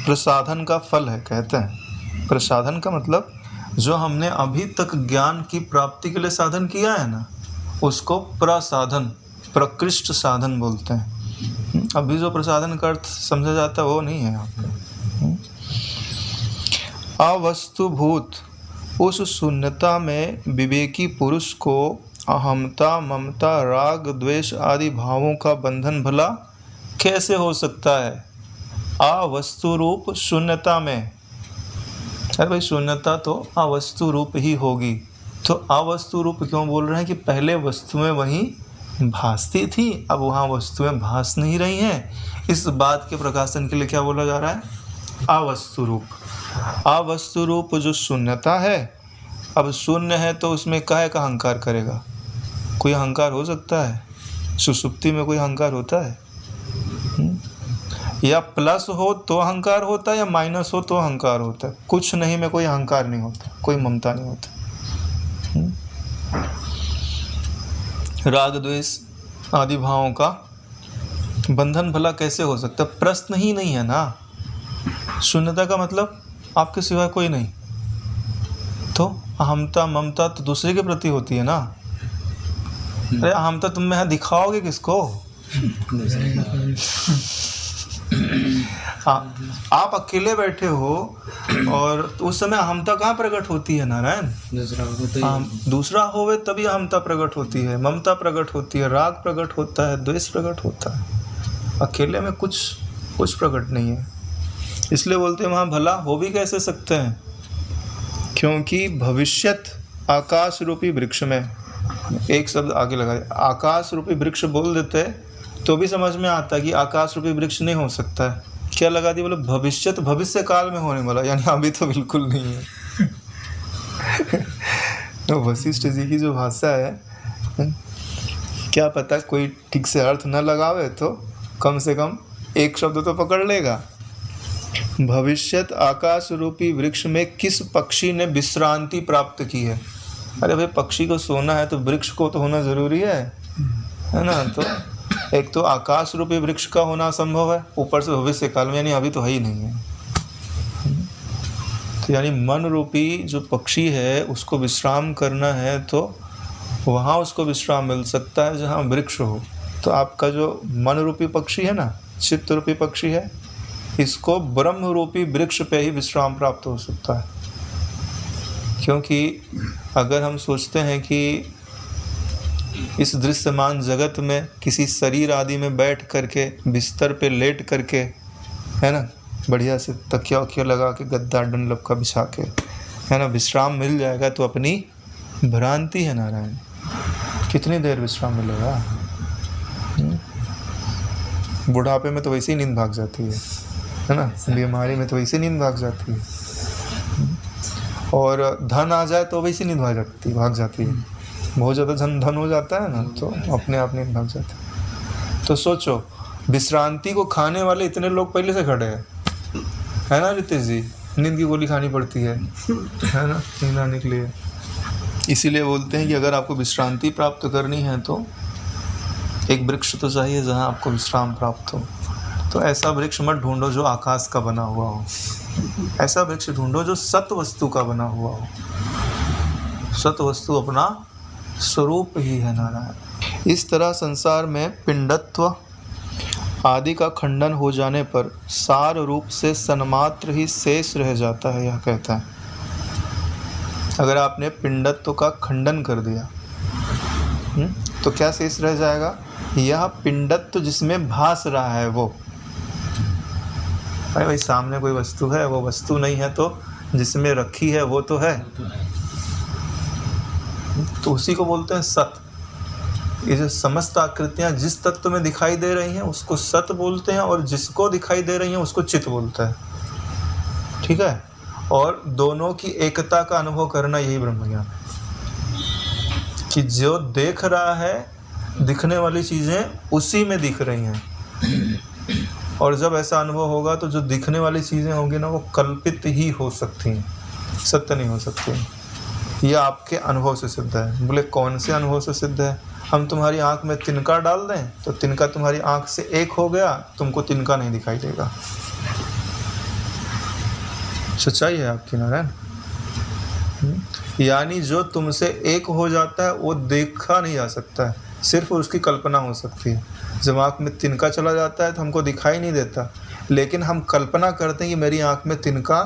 प्रसाधन का फल है, कहते हैं। प्रसाधन का मतलब जो हमने अभी तक ज्ञान की प्राप्ति के लिए साधन किया है ना, उसको प्रसाधन, प्रकृष्ट साधन बोलते हैं। अभी जो प्रसाधन का अर्थ समझा जाता है वो नहीं है यहाँ पे। अवस्तुभूत उस शून्यता में विवेकी पुरुष को अहमता, ममता, राग, द्वेष आदि भावों का बंधन भला कैसे हो सकता है? अवस्तु रूप शून्यता में। अरे भाई शून्यता तो अवस्तु रूप ही होगी, तो अवस्तु रूप क्यों बोल रहे हैं? कि पहले वस्तुएं वहीं भासती थी, अब वहाँ वस्तुएं भास नहीं रही हैं। इस बात के प्रकाशन के लिए क्या बोला जा रहा है? अवस्तु रूप। अवस्तु रूप जो शून्यता है, अब शून्य है तो उसमें काहे का अहंकार करेगा? कोई अहंकार हो सकता है? सुषुप्ति में कोई अहंकार होता है? या प्लस हो तो अहंकार होता है, या माइनस हो तो अहंकार होता है। कुछ नहीं में कोई अहंकार नहीं होता, कोई ममता नहीं होता। राग द्वेष आदि भावों का बंधन भला कैसे हो सकता है? प्रश्न ही नहीं है ना। शून्यता का मतलब आपके सिवा कोई नहीं, तो अहमता ममता तो दूसरे के प्रति होती है ना। अरे अहमता तुम में दिखाओगे किसको? आप अकेले बैठे हो और उस समय अहमता कहाँ प्रकट होती है नारायण? दूसरा होवे तभी अहमता प्रकट होती है, ममता प्रकट होती है, राग प्रकट होता है, द्वेष प्रकट होता है। अकेले में कुछ प्रकट नहीं है। इसलिए बोलते हैं वहाँ भला हो भी कैसे सकते हैं? क्योंकि भविष्यत आकाश रूपी वृक्ष में, एक शब्द आगे लगा दिया, आकाश रूपी वृक्ष बोल देते तो भी समझ में आता है कि आकाश रूपी वृक्ष नहीं हो सकता है। क्या लगा दिया, बोले भविष्यत, भविष्य काल में होने वाला, यानी अभी तो बिल्कुल नहीं है। तो वशिष्ठ जी की जो भाषा है, क्या पता कोई ठीक से अर्थ न लगावे तो कम से कम एक शब्द तो पकड़ लेगा। भविष्यत आकाश रूपी वृक्ष में किस पक्षी ने विश्रांति प्राप्त की है। अरे भाई, पक्षी को सोना है तो वृक्ष को तो होना जरूरी है ना। तो एक तो आकाश रूपी वृक्ष का होना संभव है, ऊपर से भविष्य काल में, यानी अभी तो है ही नहीं है। तो यानी मन रूपी जो पक्षी है उसको विश्राम करना है तो वहाँ उसको विश्राम मिल सकता है जहाँ वृक्ष हो। तो आपका जो मन रूपी पक्षी है ना, चित्त रूपी पक्षी है, इसको ब्रह्म रूपी वृक्ष पे ही विश्राम प्राप्त हो सकता है। क्योंकि अगर हम सोचते हैं कि इस दृश्यमान जगत में किसी शरीर आदि में बैठ करके, बिस्तर पे लेट करके, है ना, बढ़िया से तकिया वकिया लगा के, गद्दा डंडलप का बिछा के, है ना, विश्राम मिल जाएगा तो अपनी भ्रांति है नारायण। कितनी देर विश्राम मिलेगा? बुढ़ापे में तो वैसे ही नींद भाग जाती है ना, बीमारी में तो वैसे ही नींद भाग जाती है, और धन आ जाए तो वैसे नींद भाग जाती है। बहुत ज़्यादा धन हो जाता है ना तो अपने आप नींद भाग जाती है। तो सोचो, विश्रांति को खाने वाले इतने लोग पहले से खड़े हैं, है ना रितेश जी, नींद की गोली खानी पड़ती है ना, नींद आने के लिए। इसीलिए बोलते हैं कि अगर आपको विश्रांति प्राप्त करनी है तो एक वृक्ष तो चाहिए जहाँ आपको विश्राम प्राप्त हो। तो ऐसा वृक्ष मत ढूंढो जो आकाश का बना हुआ हो, ऐसा वृक्ष ढूंढो जो सत वस्तु का बना हुआ हो। सत वस्तु अपना स्वरूप ही है नारायण। इस तरह संसार में पिंडत्व आदि का खंडन हो जाने पर सार रूप से सन्मात्र ही शेष रह जाता है, यह कहता है। अगर आपने पिंडत्व का खंडन कर दिया तो क्या शेष रह जाएगा? यह पिंडत्व जिसमें भास रहा है वो। अरे भाई, सामने कोई वस्तु है, वो वस्तु नहीं है तो जिसमें रखी है वो तो है, तो उसी को बोलते हैं सत। ये जो समस्त आकृतियाँ जिस तत्व में दिखाई दे रही हैं उसको सत बोलते हैं, और जिसको दिखाई दे रही हैं उसको चित बोलता है। ठीक है, और दोनों की एकता का अनुभव करना यही ब्रह्म ज्ञान है, कि जो देख रहा है, दिखने वाली चीज़ें उसी में दिख रही हैं, और जब ऐसा अनुभव होगा तो जो दिखने वाली चीज़ें होंगी ना वो कल्पित ही हो सकती हैं, सत्य नहीं हो सकती। यह आपके अनुभव से सिद्ध है। बोले कौन से अनुभव से सिद्ध है? हम तुम्हारी आँख में तिनका डाल दें तो तिनका तुम्हारी आँख से एक हो गया, तुमको तिनका नहीं दिखाई देगा। सच्चाई है आपकी नारायण। यानी जो तुमसे एक हो जाता है वो देखा नहीं जा सकता है, सिर्फ उसकी कल्पना हो सकती है। जब आँख में तिनका चला जाता है तो हमको दिखाई नहीं देता, लेकिन हम कल्पना करते हैं कि मेरी आँख में तिनका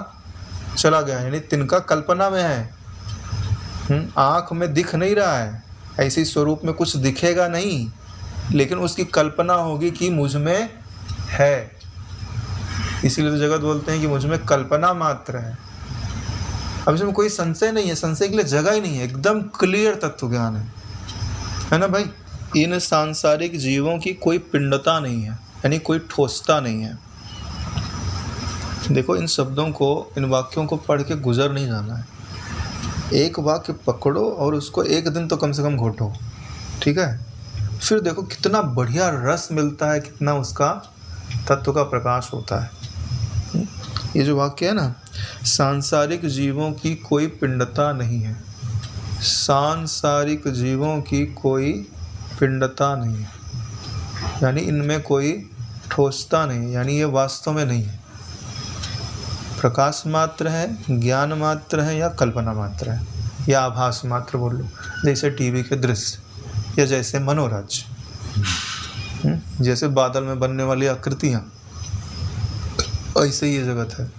चला गया, यानी तिनका कल्पना में है, आँख में दिख नहीं रहा है। ऐसे स्वरूप में कुछ दिखेगा नहीं, लेकिन उसकी कल्पना होगी कि मुझ में है। इसीलिए तो जगत बोलते हैं कि मुझ में कल्पना मात्र है। अब इसमें कोई संशय नहीं है, संशय के लिए जगह ही नहीं है, एकदम क्लियर तत्व ज्ञान है ना भाई। इन सांसारिक जीवों की कोई पिंडता नहीं है, यानी कोई ठोसता नहीं है। देखो, इन शब्दों को, इन वाक्यों को पढ़ के गुजर नहीं जाना है। एक वाक्य पकड़ो और उसको एक दिन तो कम से कम घोटो, ठीक है। फिर देखो कितना बढ़िया रस मिलता है, कितना उसका तत्व का प्रकाश होता है। ये जो वाक्य है ना, सांसारिक जीवों की कोई पिंडता नहीं है, सांसारिक जीवों की कोई पिंडता नहीं है, यानी इनमें कोई ठोसता नहीं, यानी ये वास्तव में नहीं है, प्रकाश मात्र है, ज्ञान मात्र है, या कल्पना मात्र है, या आभास मात्र बोल लो। जैसे टीवी के दृश्य, या जैसे मनोराज्य, जैसे बादल में बनने वाली आकृतियाँ, ऐसे ही ये जगत है।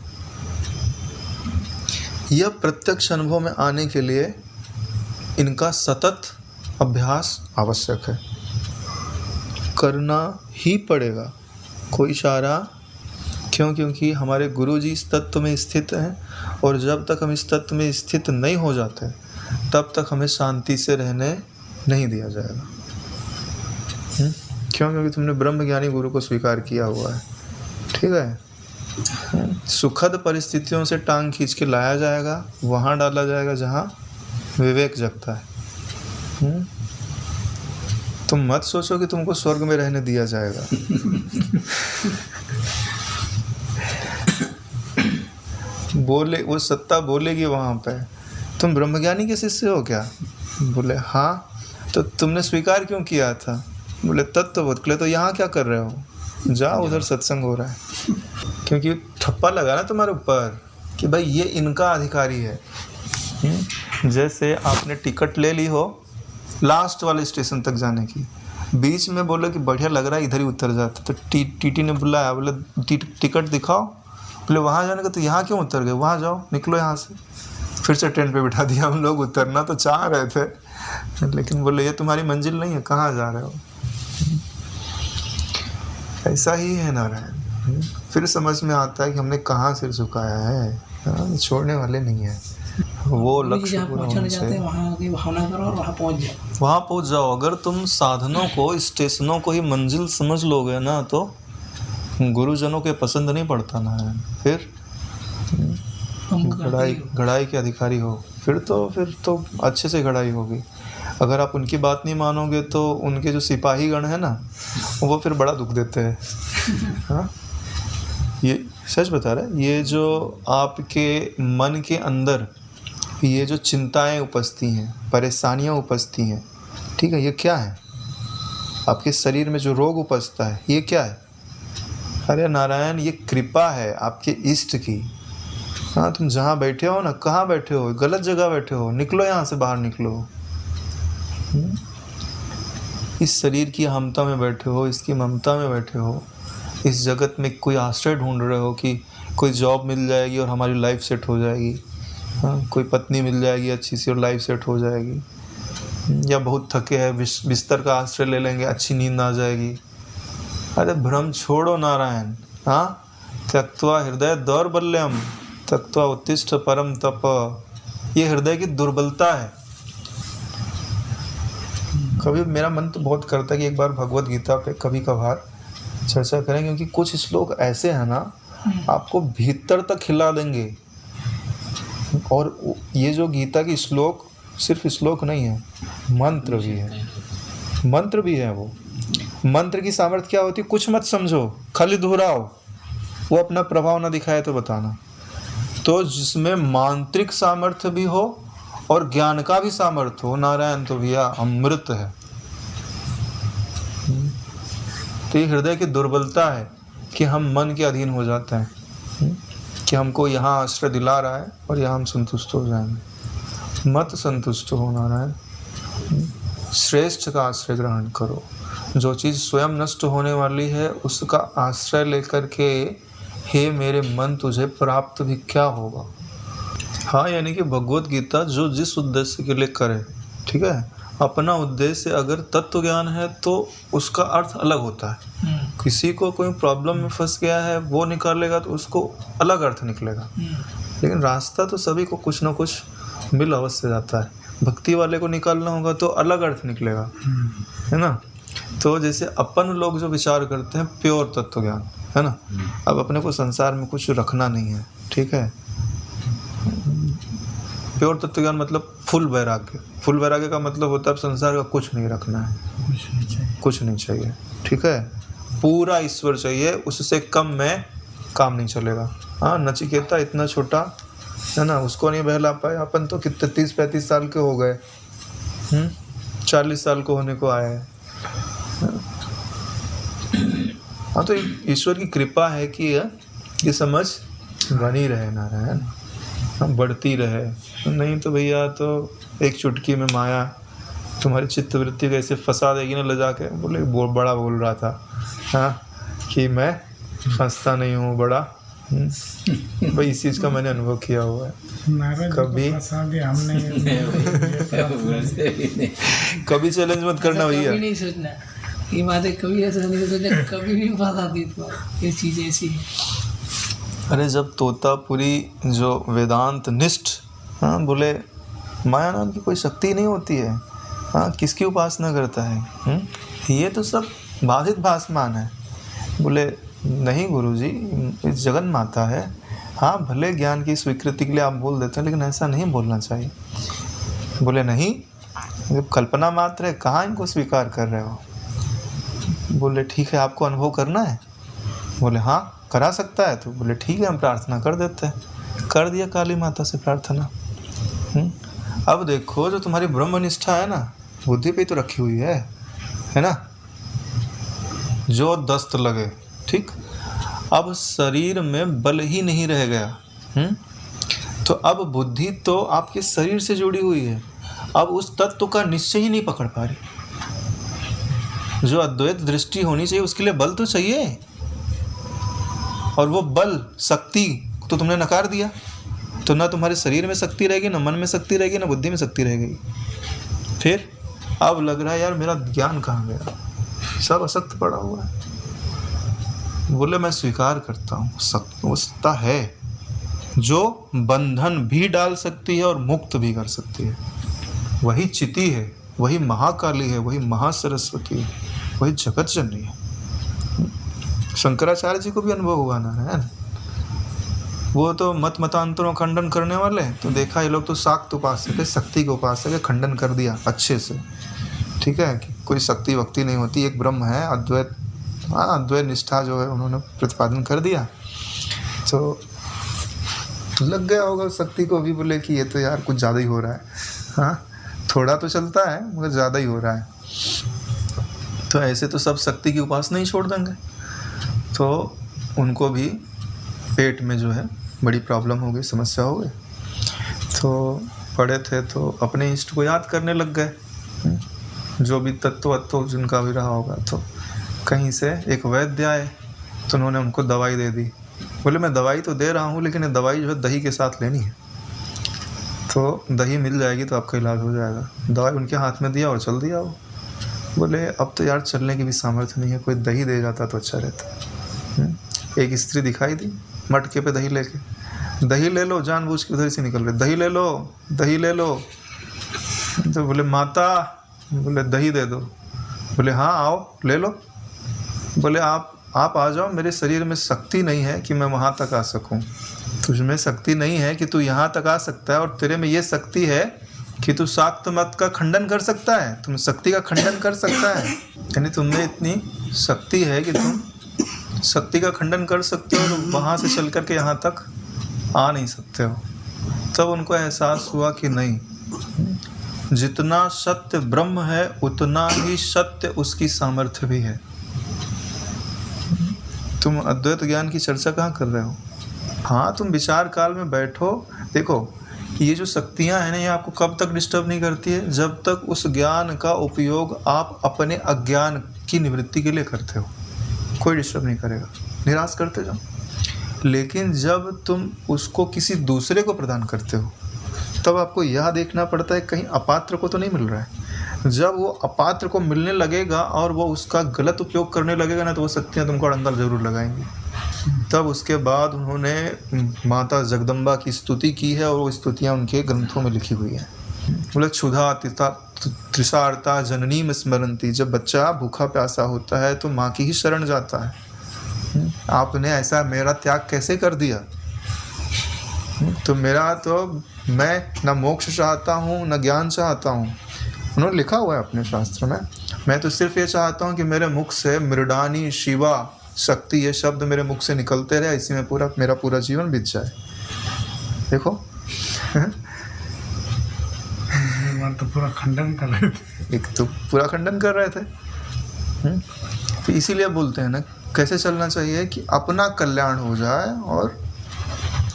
यह प्रत्यक्ष अनुभव में आने के लिए इनका सतत अभ्यास आवश्यक है, करना ही पड़ेगा, कोई चारा। क्यों? क्योंकि हमारे गुरु जी इस तत्व में स्थित हैं, और जब तक हम इस तत्व में स्थित नहीं हो जाते तब तक हमें शांति से रहने नहीं दिया जाएगा। क्यों? क्योंकि तुमने ब्रह्मज्ञानी गुरु को स्वीकार किया हुआ है। ठीक है, सुखद परिस्थितियों से टांग खींच के लाया जाएगा, वहाँ डाला जाएगा जहाँ विवेक जगता है। तुम मत सोचो कि तुमको स्वर्ग में रहने दिया जाएगा। बोले वो सत्ता बोलेगी वहाँ पे, तुम ब्रह्मज्ञानी के शिष्य हो क्या? बोले हाँ। तो तुमने स्वीकार क्यों किया था? बोले तत्वबोध के लिए। तो यहाँ क्या कर रहे हो? जाओ, उधर सत्संग हो रहा है। क्योंकि ठप्पा लगा ना तुम्हारे ऊपर कि भाई ये इनका अधिकारी है। जैसे आपने टिकट ले ली हो लास्ट वाले स्टेशन तक जाने की, बीच में बोले कि बढ़िया लग रहा है इधर ही उतर जाते, तो टीटी ने बुलाया, बोले टिकट दिखाओ। बोले वहाँ जाने का, तो यहाँ क्यों उतर गए? वहाँ जाओ, निकलो यहाँ से। फिर से ट्रेन पे बिठा दिया। हम लोग उतरना तो चाह रहे थे, लेकिन बोले ये तुम्हारी मंजिल नहीं है, कहाँ जा रहे हो? ऐसा ही है नारायण। फिर समझ में आता है कि हमने कहाँ सिर झुकाया है। छोड़ने वाले नहीं है। वो लक्ष्य पूरा होना चाहिए। वहाँ की भावना करो और वहाँ पहुँच जाओ। वहाँ पहुँच जाओ। अगर तुम साधनों को, स्टेशनों को ही मंजिल समझ लोगे ना, तो गुरुजनों के पसंद नहीं पड़ता नारायण। फिर घड़ाई के अधिकारी हो, फिर तो अच्छे से घड़ाई होगी। अगर आप उनकी बात नहीं मानोगे तो उनके जो सिपाही गण है ना, वो फिर बड़ा दुख देते हैं। हाँ, ये सच बता रहा है। ये जो आपके मन के अंदर ये जो चिंताएं उपजती हैं, परेशानियां उपजती हैं, ठीक है, ये क्या है? आपके शरीर में जो रोग उपजता है, ये क्या है? अरे नारायण, ये कृपा है आपके इष्ट की। हाँ, तुम जहाँ बैठे हो ना, कहाँ बैठे हो? गलत जगह बैठे हो। निकलो यहाँ से, बाहर निकलो। इस शरीर की अहमता में बैठे हो, इसकी ममता में बैठे हो। इस जगत में कोई आश्रय ढूंढ रहे हो कि कोई जॉब मिल जाएगी और हमारी लाइफ सेट हो जाएगी। हाँ, कोई पत्नी मिल जाएगी अच्छी सी और लाइफ सेट हो जाएगी। या बहुत थके हैं, बिस्तर का आश्रय ले लेंगे, अच्छी नींद आ जाएगी। अरे भ्रम छोड़ो नारायण। हाँ, त्यक्त्वा हृदय दौर्बल्यम त्यक्त्वा उत्तिष्ठ परम तप। ये हृदय की दुर्बलता है। कभी मेरा मन तो बहुत करता है कि एक बार भगवत गीता पे कभी कभार चर्चा करें, क्योंकि कुछ श्लोक ऐसे हैं ना, आपको भीतर तक हिला देंगे। और ये जो गीता की श्लोक सिर्फ श्लोक नहीं है, मंत्र भी है। मंत्र भी है। वो मंत्र की सामर्थ्य क्या होती है? कुछ मत समझो, खाली दोहराओ। वो अपना प्रभाव ना दिखाए तो बताना। तो जिसमें मांत्रिक सामर्थ्य भी हो और ज्ञान का भी सामर्थ्य हो नारायण, तो भैया अमृत है। तो ये हृदय की दुर्बलता है कि हम मन के अधीन हो जाते हैं, कि हमको यहाँ आश्रय दिला रहा है और यहाँ हम संतुष्ट हो जाएंगे। मत संतुष्ट हो नारायण। श्रेष्ठ का आश्रय ग्रहण करो। जो चीज़ स्वयं नष्ट होने वाली है उसका आश्रय लेकर के, हे मेरे मन तुझे प्राप्त भी क्या होगा। हाँ, यानी कि भगवत गीता जो जिस उद्देश्य के लिए करे, ठीक है, अपना उद्देश्य अगर तत्व ज्ञान है तो उसका अर्थ अलग होता है। किसी को कोई प्रॉब्लम में फंस गया है, वो निकालेगा तो उसको अलग अर्थ निकलेगा। लेकिन रास्ता तो सभी को कुछ ना कुछ मिल अवश्य जाता है। भक्ति वाले को निकालना होगा तो अलग अर्थ निकलेगा, है ना। तो जैसे अपन लोग जो विचार करते हैं प्योर तत्व ज्ञान, है ना। अब अपने को संसार में कुछ रखना नहीं है, ठीक है। प्योर तत्व ज्ञान मतलब फुल वैराग्य। फुल वैराग्य का मतलब होता है संसार का कुछ नहीं रखना है, कुछ नहीं चाहिए, ठीक है। पूरा ईश्वर चाहिए, उससे कम में काम नहीं चलेगा। हाँ, नचिकेता इतना छोटा है ना, उसको नहीं बहला पाए। अपन तो कितने 30-35 साल के हो गए, 40 साल को होने को आए हैं। हाँ, तो ईश्वर की कृपा है कि ये समझ बनी रहे नारायण, हम बढ़ती रहे। नहीं तो भैया तो एक चुटकी में माया तुम्हारी चित्तवृत्ति को ऐसे फंसा देगी ना ले जाके। बोले बड़ा बोल रहा था, हाँ, कि मैं फंसता नहीं हूँ बड़ा। भाई इस चीज़ का मैंने अनुभव किया हुआ है। कभी कभी चैलेंज मत करना भैया, कभी नहीं सोचना ये बातें, कभी ऐसा नहीं सोचना, कभी भी फंसाती तो ये चीज़ ऐसी है। अरे जब तोतापुरी जो वेदांत निष्ठ, हाँ, बोले माया नाम की कोई शक्ति नहीं होती है। हाँ, किसकी उपासना करता है? ये तो सब बाधित भासमान है। बोले नहीं गुरुजी, इस जगन माता है। हाँ, भले ज्ञान की स्वीकृति के लिए आप बोल देते हैं, लेकिन ऐसा नहीं बोलना चाहिए। बोले नहीं, जब कल्पना मात्र है, कहाँ इनको स्वीकार कर रहे हो? बोले ठीक है, आपको अनुभव करना है? बोले हाँ, करा सकता है। तो बोले ठीक है, हम प्रार्थना कर देते हैं। कर दिया काली माता से प्रार्थना। अब देखो, जो तुम्हारी ब्रह्मनिष्ठा है ना, बुद्धि पे तो रखी हुई है ना, जो दस्त लगे। ठीक, अब शरीर में बल ही नहीं रह गया। तो अब बुद्धि तो आपके शरीर से जुड़ी हुई है, अब उस तत्व का निश्चय ही नहीं पकड़ पा रही। जो अद्वैत दृष्टि होनी चाहिए, उसके लिए बल तो चाहिए, और वो बल शक्ति तो तुमने नकार दिया। तो ना तुम्हारे शरीर में शक्ति रहेगी, ना मन में शक्ति रहेगी, ना बुद्धि में शक्ति रहेगी। फिर अब लग रहा है यार मेरा ज्ञान कहाँ गया, सब असक्त पड़ा हुआ है। बोले मैं स्वीकार करता हूँ, सत्ता है जो बंधन भी डाल सकती है और मुक्त भी कर सकती है। वही चिति है, वही महाकाली है, वही महासरस्वती है, वही जगत जननी है। शंकराचार्य जी को भी अनुभव हुआ नारायण। वो तो मतांतरों खंडन करने वाले, तो देखा ये लोग तो शाक्त उपासक है, शक्ति के उपासक है, खंडन कर दिया अच्छे से। ठीक है, कि कोई शक्ति वक्ति नहीं होती, एक ब्रह्म है, अद्वैत। हाँ, अद्वैत निष्ठा जो है उन्होंने प्रतिपादन कर दिया। तो लग गया होगा शक्ति को भी, बोले कि ये तो यार कुछ ज़्यादा ही हो रहा है। हाँ, थोड़ा तो चलता है मगर ज़्यादा ही हो रहा है। तो ऐसे तो सब शक्ति की उपासना ही छोड़ देंगे। तो उनको भी पेट में जो है बड़ी प्रॉब्लम हो गई, समस्या हो गई। तो पड़े थे तो अपने इष्ट को याद करने लग गए, जो भी तत्व जिनका भी रहा होगा। तो कहीं से एक वैद्य आए, तो उन्होंने उनको दवाई दे दी। बोले मैं दवाई तो दे रहा हूँ, लेकिन ये दवाई जो है दही के साथ लेनी है। तो दही मिल जाएगी तो आपका इलाज हो जाएगा। दवाई उनके हाथ में दिया और चल दिया वो। बोले अब तो यार चलने की भी सामर्थ्य नहीं है, कोई दही दे जाता तो अच्छा रहता। एक स्त्री दिखाई दी मटके पे दही लेके, दही ले लो, जानबूझ के उधर से निकल रहे, दही ले लो, दही ले लो। तो बोले माता, बोले दही दे दो। बोले हाँ आओ ले लो। बोले आप आ जाओ, मेरे शरीर में शक्ति नहीं है कि मैं वहाँ तक आ सकूँ। तुझ में शक्ति नहीं है कि तू यहाँ तक आ सकता है, और तेरे में ये शक्ति है कि तू शाक्त मत का खंडन कर सकता है, तुम शक्ति का खंडन कर सकता है। यानी तुमने इतनी शक्ति है कि तुम शक्ति का खंडन कर सकते हो, और वहाँ से चल कर के यहाँ तक आ नहीं सकते हो। तब उनको एहसास हुआ कि नहीं, जितना सत्य ब्रह्म है उतना ही सत्य उसकी सामर्थ्य भी है। तुम अद्वैत ज्ञान की चर्चा कहाँ कर रहे हो? हाँ, तुम विचार काल में बैठो, देखो ये जो शक्तियाँ हैं ना, ये आपको कब तक डिस्टर्ब नहीं करती है? जब तक उस ज्ञान का उपयोग आप अपने अज्ञान की निवृत्ति के लिए करते हो, कोई डिस्टर्ब नहीं करेगा, निराश करते जाओ। लेकिन जब तुम उसको किसी दूसरे को प्रदान करते हो, तब आपको यह देखना पड़ता है कहीं अपात्र को तो नहीं मिल रहा है। जब वो अपात्र को मिलने लगेगा और वो उसका गलत उपयोग करने लगेगा ना, तो वो शक्तियाँ तुमको अड़ंगल जरूर लगाएंगी। तब उसके बाद उन्होंने माता जगदम्बा की स्तुति की है, और वो स्तुतियाँ उनके ग्रंथों में लिखी हुई हैं। बोले क्षुधा तृषार्ता जननीम स्मरंती, जब बच्चा भूखा प्यासा होता है तो माँ की ही शरण जाता है। आपने ऐसा मेरा त्याग कैसे कर दिया? तो मैं न मोक्ष चाहता हूँ न ज्ञान चाहता हूँ। उन्होंने लिखा हुआ है अपने शास्त्र में, मैं तो सिर्फ ये चाहता हूँ कि मेरे मुख से मृडानी शिवा शक्ति, ये शब्द मेरे मुख से निकलते रहे, इसी में मेरा पूरा जीवन बीत जाए। देखो तो पूरा खंडन कर रहे थे, एक तो पूरा खंडन कर रहे थे। तो इसीलिए बोलते हैं ना, कैसे चलना चाहिए कि अपना कल्याण हो जाए, और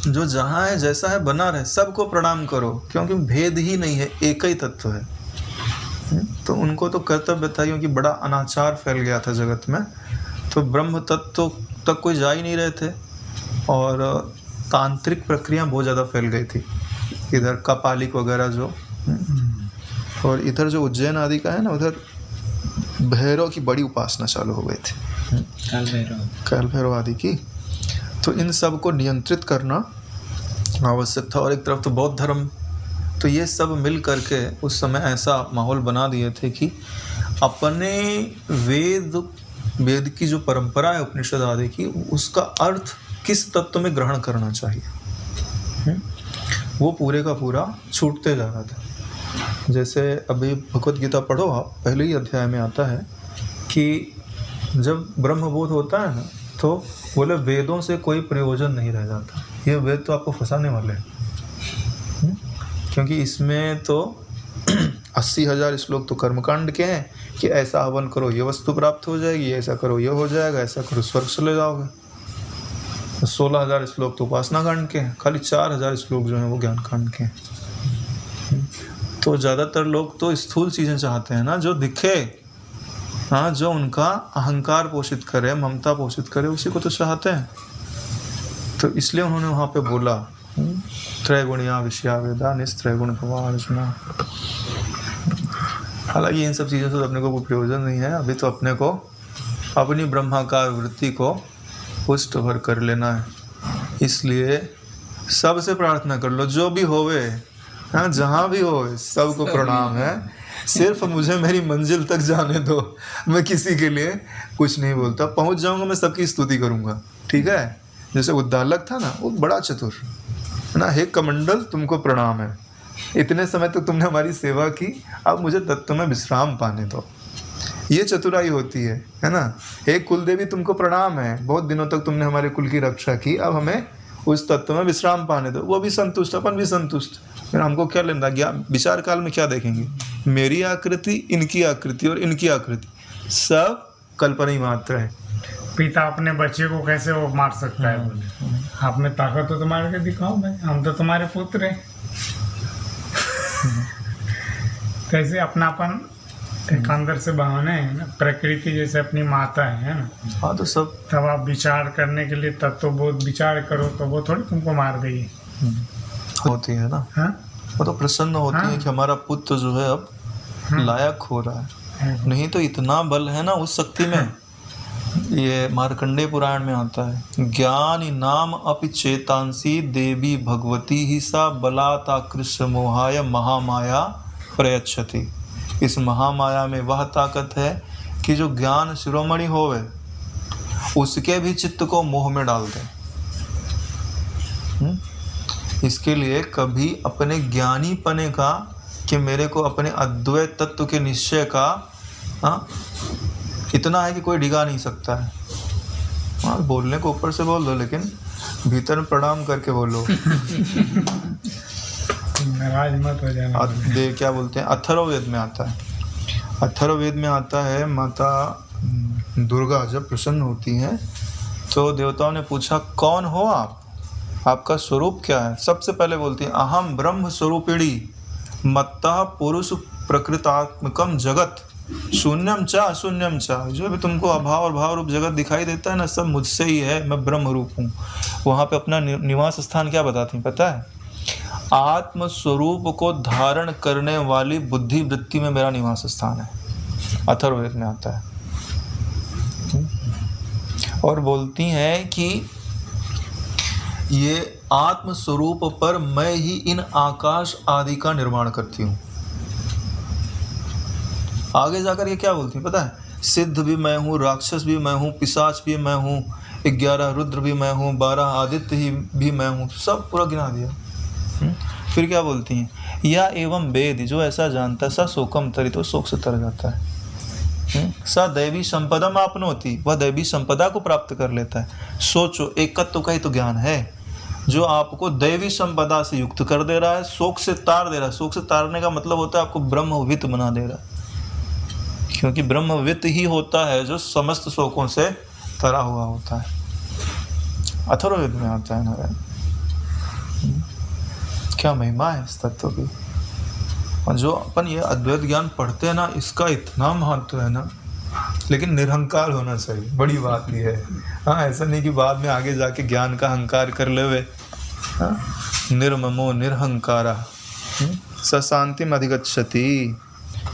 जो जहाँ है जैसा है बना रहे, सबको प्रणाम करो, क्योंकि भेद ही नहीं है, एक ही तत्व है। तो उनको तो कर्तव्य था, क्योंकि बड़ा अनाचार फैल गया था जगत में, तो ब्रह्म तत्व तक कोई जा ही नहीं रहे थे, और तांत्रिक प्रक्रिया बहुत ज़्यादा फैल गई थी, इधर कपालिक वगैरह जो, और इधर जो उज्जैन आदि का है ना, उधर भैरव की बड़ी उपासना चालू हो गई थी, काल भैरव आदि की। तो इन सब को नियंत्रित करना आवश्यक था। और एक तरफ तो बौद्ध धर्म तो ये सब मिल करके उस समय ऐसा माहौल बना दिए थे कि अपने वेद की जो परंपरा है उपनिषद आदि की, उसका अर्थ किस तत्व में ग्रहण करना चाहिए, वो पूरे का पूरा छूटते जा रहा था। जैसे अभी भगवत गीता पढ़ो आप, पहले ही अध्याय में आता है कि जब ब्रह्मबोध होता है ना, तो बोले वेदों से कोई प्रयोजन नहीं रह जाता, ये वेद तो आपको फंसाने वाले हैं। क्योंकि इसमें तो 80,000 श्लोक तो कर्मकांड के हैं कि ऐसा हवन करो ये वस्तु प्राप्त हो जाएगी, ऐसा करो ये हो जाएगा, ऐसा करो स्वर्ग चले जाओगे। 16,000 श्लोक तो उपासना कांड के हैं, खाली 4,000 श्लोक जो हैं वो ज्ञान कांड के हैं। तो ज़्यादातर लोग तो स्थूल चीज़ें चाहते हैं ना, जो दिखे, हाँ, जो उनका अहंकार पोषित करे, ममता पोषित करे, उसी को तो चाहते हैं। तो इसलिए उन्होंने वहाँ पे बोला त्रैगुणिया विषया वेदा निस्त्रैगुण भवा अर्जुना। हालांकि इन सब चीज़ों से अपने को कोई प्रयोजन नहीं है, अभी तो अपने को अपनी ब्रह्माकार वृत्ति को पुष्ट भर कर लेना है। इसलिए सबसे प्रार्थना कर लो, जो भी होवे, हाँ, जहाँ भी होवे, सबको प्रणाम है, सिर्फ मुझे मेरी मंजिल तक जाने दो, मैं किसी के लिए कुछ नहीं बोलता। पहुँच जाऊँगा मैं सबकी स्तुति करूँगा, ठीक है। जैसे उद्दालक था ना, वो बड़ा चतुर है ना, हे कमंडल तुमको प्रणाम है, इतने समय तक तुमने हमारी सेवा की, अब मुझे तत्व में विश्राम पाने दो। ये चतुराई होती है ना। हे कुलदेवी तुमको प्रणाम है, बहुत दिनों तक तुमने हमारे कुल की रक्षा की, अब हमें उस तत्व में विश्राम पाने दो। वो भी संतुष्ट, अपन भी संतुष्ट, फिर हमको क्या लेना, ज्ञान विचार काल में क्या देखेंगे, मेरी आकृति, इनकी आकृति और इनकी आकृति, सब कल्पना ही मात्र है। पिता अपने बच्चे को कैसे वो मार सकता है, बोले आप में ताकत तो तुम्हारे के दिखाओ भाई, हम तो तुम्हारे पुत्र हैं। कैसे अपनापन एक अंदर से बहाने है ना, प्रकृति जैसे अपनी माता है ना। हाँ, तो सब तब आप विचार करने के लिए तत्वबोध विचार करो, तो वो थोड़ी तुमको मार देगी होती है ना। हाँ? वो तो प्रसन्न होती है कि हमारा पुत्र जो है अब लायक हो रहा है। नहीं तो इतना बल है ना उस शक्ति में। ये मार्कंडेय पुराण में आता है, ज्ञान नाम अपि चेतांसी देवी भगवती ही सा बलाताकृष्य मोहाय महामाया प्रयच्छति। इस महामाया में वह ताकत है कि जो ज्ञान शिरोमणि होवे उसके भी चित्त को मोह में डाल दे। इसके लिए कभी अपने ज्ञानी पने का, कि मेरे को अपने अद्वैत तत्व के निश्चय का, हाँ, इतना है कि कोई डिगा नहीं सकता है। हाँ, बोलने को ऊपर से बोल दो, लेकिन भीतर में प्रणाम करके बोलो। नाराज मत हो जाना। क्या बोलते हैं, अथर्ववेद में आता है। अथर्ववेद में आता है, माता दुर्गा जब प्रसन्न होती हैं तो देवताओं ने पूछा कौन हो आप, आपका स्वरूप क्या है। सबसे पहले बोलती हैं अहम ब्रह्म स्वरूपिणी मत्तः पुरुष प्रकृतात्मकम जगत शून्यम चा अशून्यम चा। जो भी तुमको अभाव और भाव रूप जगत दिखाई देता है ना, सब मुझसे ही है, मैं ब्रह्म रूप हूँ। वहाँ पे अपना निवास स्थान क्या बताती हैं पता है, आत्म स्वरूप को धारण करने वाली बुद्धि वृत्ति में मेरा निवास स्थान है। अथर्ववेद में आता है। और बोलती हैं कि ये आत्म स्वरूप पर मैं ही इन आकाश आदि का निर्माण करती हूँ। आगे जाकर ये क्या बोलती है पता है, सिद्ध भी मैं हूँ, राक्षस भी मैं हूँ, पिशाच भी मैं हूँ, 11 रुद्र भी मैं हूँ, 12 आदित्य ही भी मैं हूँ, सब पूरा गिना दिया। फिर क्या बोलती हैं, या एवं वेद, जो ऐसा जानता है सा शोकम तरित, तो शोक से तर जाता है। सा दैवी संपदम आपनोति, वह दैवी संपदा को प्राप्त कर लेता है। सोचो, एकत्व का ही तो ज्ञान है जो आपको दैवी संपदा से युक्त कर दे रहा है, शोक से तार दे रहा है। शोक से तारने का मतलब होता है आपको ब्रह्मवित बना दे रहा है, क्योंकि ब्रह्मवित ही होता है जो समस्त शोकों से तरा हुआ होता है। अथर्ववेद में आता है ना, क्या महिमा है इस तत्व की। और जो अपन ये अद्वैत ज्ञान पढ़ते हैं ना, इसका इतना महत्व है ना, लेकिन निरहंकार होना चाहिए, बड़ी बात ये है। हाँ, ऐसा नहीं कि बाद में आगे जाके ज्ञान का अहंकार कर लेवे। निर्ममो निरहंकारा स शांतिम अधिगच्छति।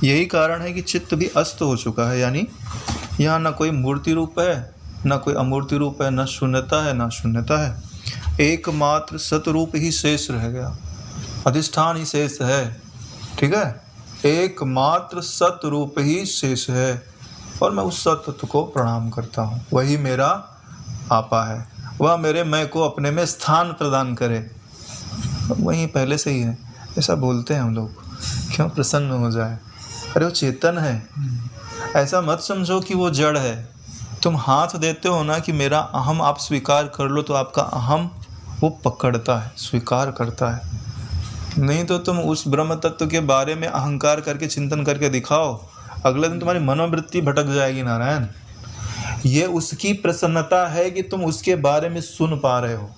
यही कारण है कि चित्त भी अस्त हो चुका है, यानी यहाँ ना कोई मूर्ति रूप है, ना कोई अमूर्ति रूप है, ना शून्यता है, ना शून्यता है, एकमात्र सतरूप ही शेष रह गया। अधिष्ठान ही शेष है, ठीक है, एकमात्र सत रूप ही शेष है, और मैं उस सत तत्व को प्रणाम करता हूँ। वही मेरा आपा है, वह मेरे मैं को अपने में स्थान प्रदान करे। वही पहले से ही है, ऐसा बोलते हैं हम लोग, क्यों प्रसन्न हो जाए। अरे वो चेतन है, ऐसा मत समझो कि वो जड़ है। तुम हाथ देते हो ना कि मेरा अहम आप स्वीकार कर लो, तो आपका अहम वो पकड़ता है, स्वीकार करता है। नहीं तो तुम उस ब्रह्म तत्व के बारे में अहंकार करके चिंतन करके दिखाओ, अगले दिन तुम्हारी मनोवृत्ति भटक जाएगी। नारायण, ये उसकी प्रसन्नता है कि तुम उसके बारे में सुन पा रहे हो,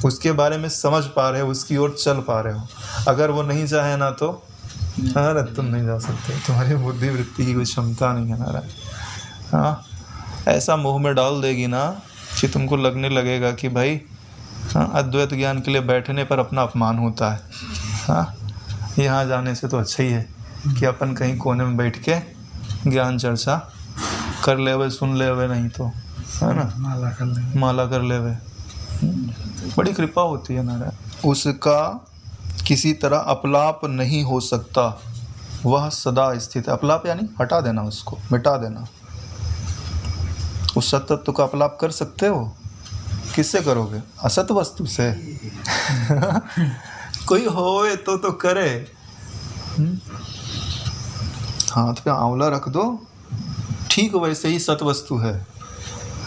उसके बारे में समझ पा रहे हो, उसकी ओर चल पा रहे हो। अगर वो नहीं चाहे ना तो अरे तुम नहीं जा सकते, तुम्हारी बुद्धि वृत्ति की कोई क्षमता नहीं है। नारायण, हाँ, ऐसा मोह में डाल देगी ना कि तुमको लगने लगेगा कि भाई हाँ, अद्वैत ज्ञान के लिए बैठने पर अपना अपमान होता है। हाँ, यहाँ जाने से तो अच्छा ही है कि अपन कहीं कोने में बैठ के ज्ञान चर्चा कर ले हुए, सुन ले हुए, नहीं तो है ना माला कर ले हुए। बड़ी कृपा होती है नारायण। उसका किसी तरह अपलाप नहीं हो सकता, वह सदा स्थित है। अपलाप यानी हटा देना, उसको मिटा देना। उस सत तत्व का अपलाप कर सकते हो? किससे करोगे? असत वस्तु से। कोई होए तो करे। हाथ पे आंवला रख दो, ठीक वैसे ही सत वस्तु है।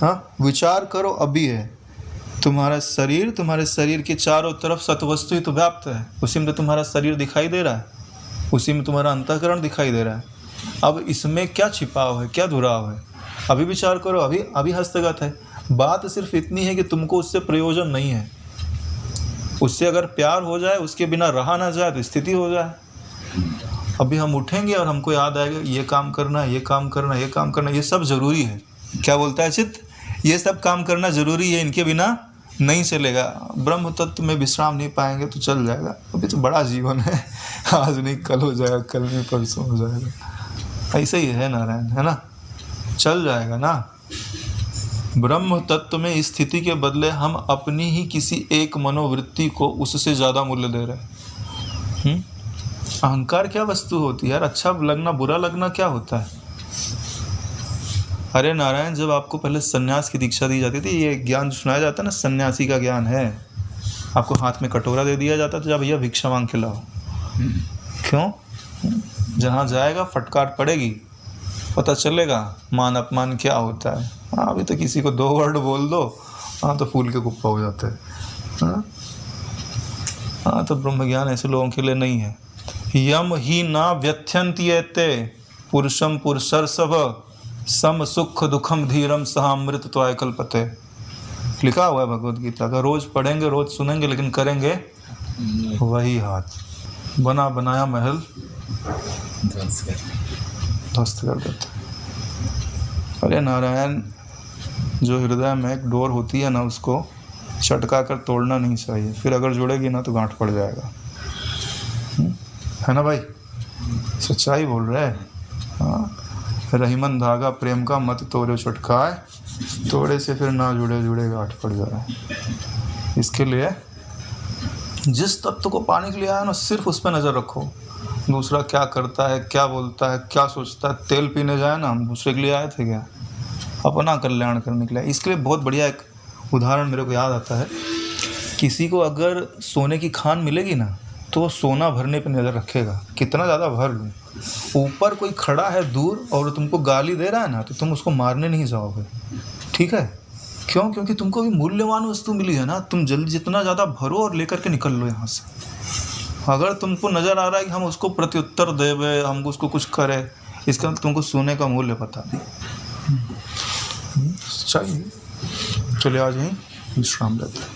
हाँ, विचार करो, अभी है तुम्हारा शरीर, तुम्हारे शरीर के चारों तरफ सत वस्तु ही तो व्याप्त है। उसी में तो तुम्हारा शरीर दिखाई दे रहा है, उसी में तुम्हारा अंतःकरण दिखाई दे रहा है। अब इसमें क्या छिपाव है, क्या धुराव है? अभी विचार करो, अभी हस्तगत है। बात सिर्फ इतनी है कि तुमको उससे प्रयोजन नहीं है। उससे अगर प्यार हो जाए, उसके बिना रहा ना जाए तो स्थिति हो जाए। अभी हम उठेंगे और हमको याद आएगा ये काम करना, ये काम करना, ये काम करना, ये सब ज़रूरी है। क्या बोलता है चित्त? ये सब काम करना ज़रूरी है, इनके बिना नहीं चलेगा। ब्रह्म तत्व में विश्राम नहीं पाएंगे तो चल जाएगा। अभी तो बड़ा जीवन है, आज नहीं कल हो जाएगा, कल नहीं परसों हो जाएगा। ऐसे ही है नारायण, है ना, चल जाएगा ना। ब्रह्म तत्व में स्थिति के बदले हम अपनी ही किसी एक मनोवृत्ति को उससे ज़्यादा मूल्य दे रहे हैं। अहंकार क्या वस्तु होती है यार? अच्छा लगना, बुरा लगना क्या होता है? अरे नारायण, जब आपको पहले सन्यास की दीक्षा दी जाती थी, ये ज्ञान सुनाया जाता है ना, सन्यासी का ज्ञान है। आपको हाथ में कटोरा दे दिया जाता था, जब भैया भिक्षा मांग के लाओ। क्यों? जहाँ जाएगा फटकार पड़ेगी, पता चलेगा मान अपमान क्या होता है। हाँ, अभी तो किसी को 2 वर्ड बोल दो, हाँ तो फूल के कुप्पा हो जाते हैं। हाँ, तो ब्रह्म ज्ञान ऐसे लोगों के लिए नहीं है। यम ही ना व्यथ्यन्ति एते पुरुषम पुरुषर्षभ सम सुख दुखम धीरम सहामृतत्वाय कल्पते। लिखा हुआ है भगवद गीता का। रोज पढ़ेंगे, रोज सुनेंगे, लेकिन करेंगे वही हाथ। बना बनाया महल ध्वस्त कर देते। अरे नारायण, जो हृदय में एक डोर होती है ना, उसको चटका कर तोड़ना नहीं चाहिए। फिर अगर जुड़ेगी ना तो गांठ पड़ जाएगा। है ना भाई? सच्चाई बोल रहे हैं। हाँ, रहीमन धागा प्रेम का मत तोड़े चटकाए, तोड़े से फिर ना जुड़े जुड़े गांठ पड़ जाए। इसके लिए जिस तत्व को पाने के लिए आया ना, सिर्फ उस पर नज़र रखो। दूसरा क्या करता है, क्या बोलता है, क्या सोचता है। तेल पीने जाए ना, हम दूसरे के लिए आए थे क्या? अपना कल्याण करने के लिए। इसके लिए बहुत बढ़िया एक उदाहरण मेरे को याद आता है। किसी को अगर सोने की खान मिलेगी ना, तो वो सोना भरने पे नज़र रखेगा, कितना ज़्यादा भर लूँ। ऊपर कोई खड़ा है दूर और तुमको गाली दे रहा है ना, तो तुम उसको मारने नहीं जाओगे, ठीक है? क्यों? क्योंकि तुमको भी मूल्यवान वस्तु मिली है ना। तुम जल्दी जितना ज़्यादा भरो और लेकर के निकल लो यहाँ से। अगर तुमको नज़र आ रहा है कि हम उसको प्रत्युत्तर देवे, हम उसको कुछ करें, इसका तुमको सोने का मूल्य पता नहीं। चाहिए। चलिए आज यहीं विश्राम लेते हैं।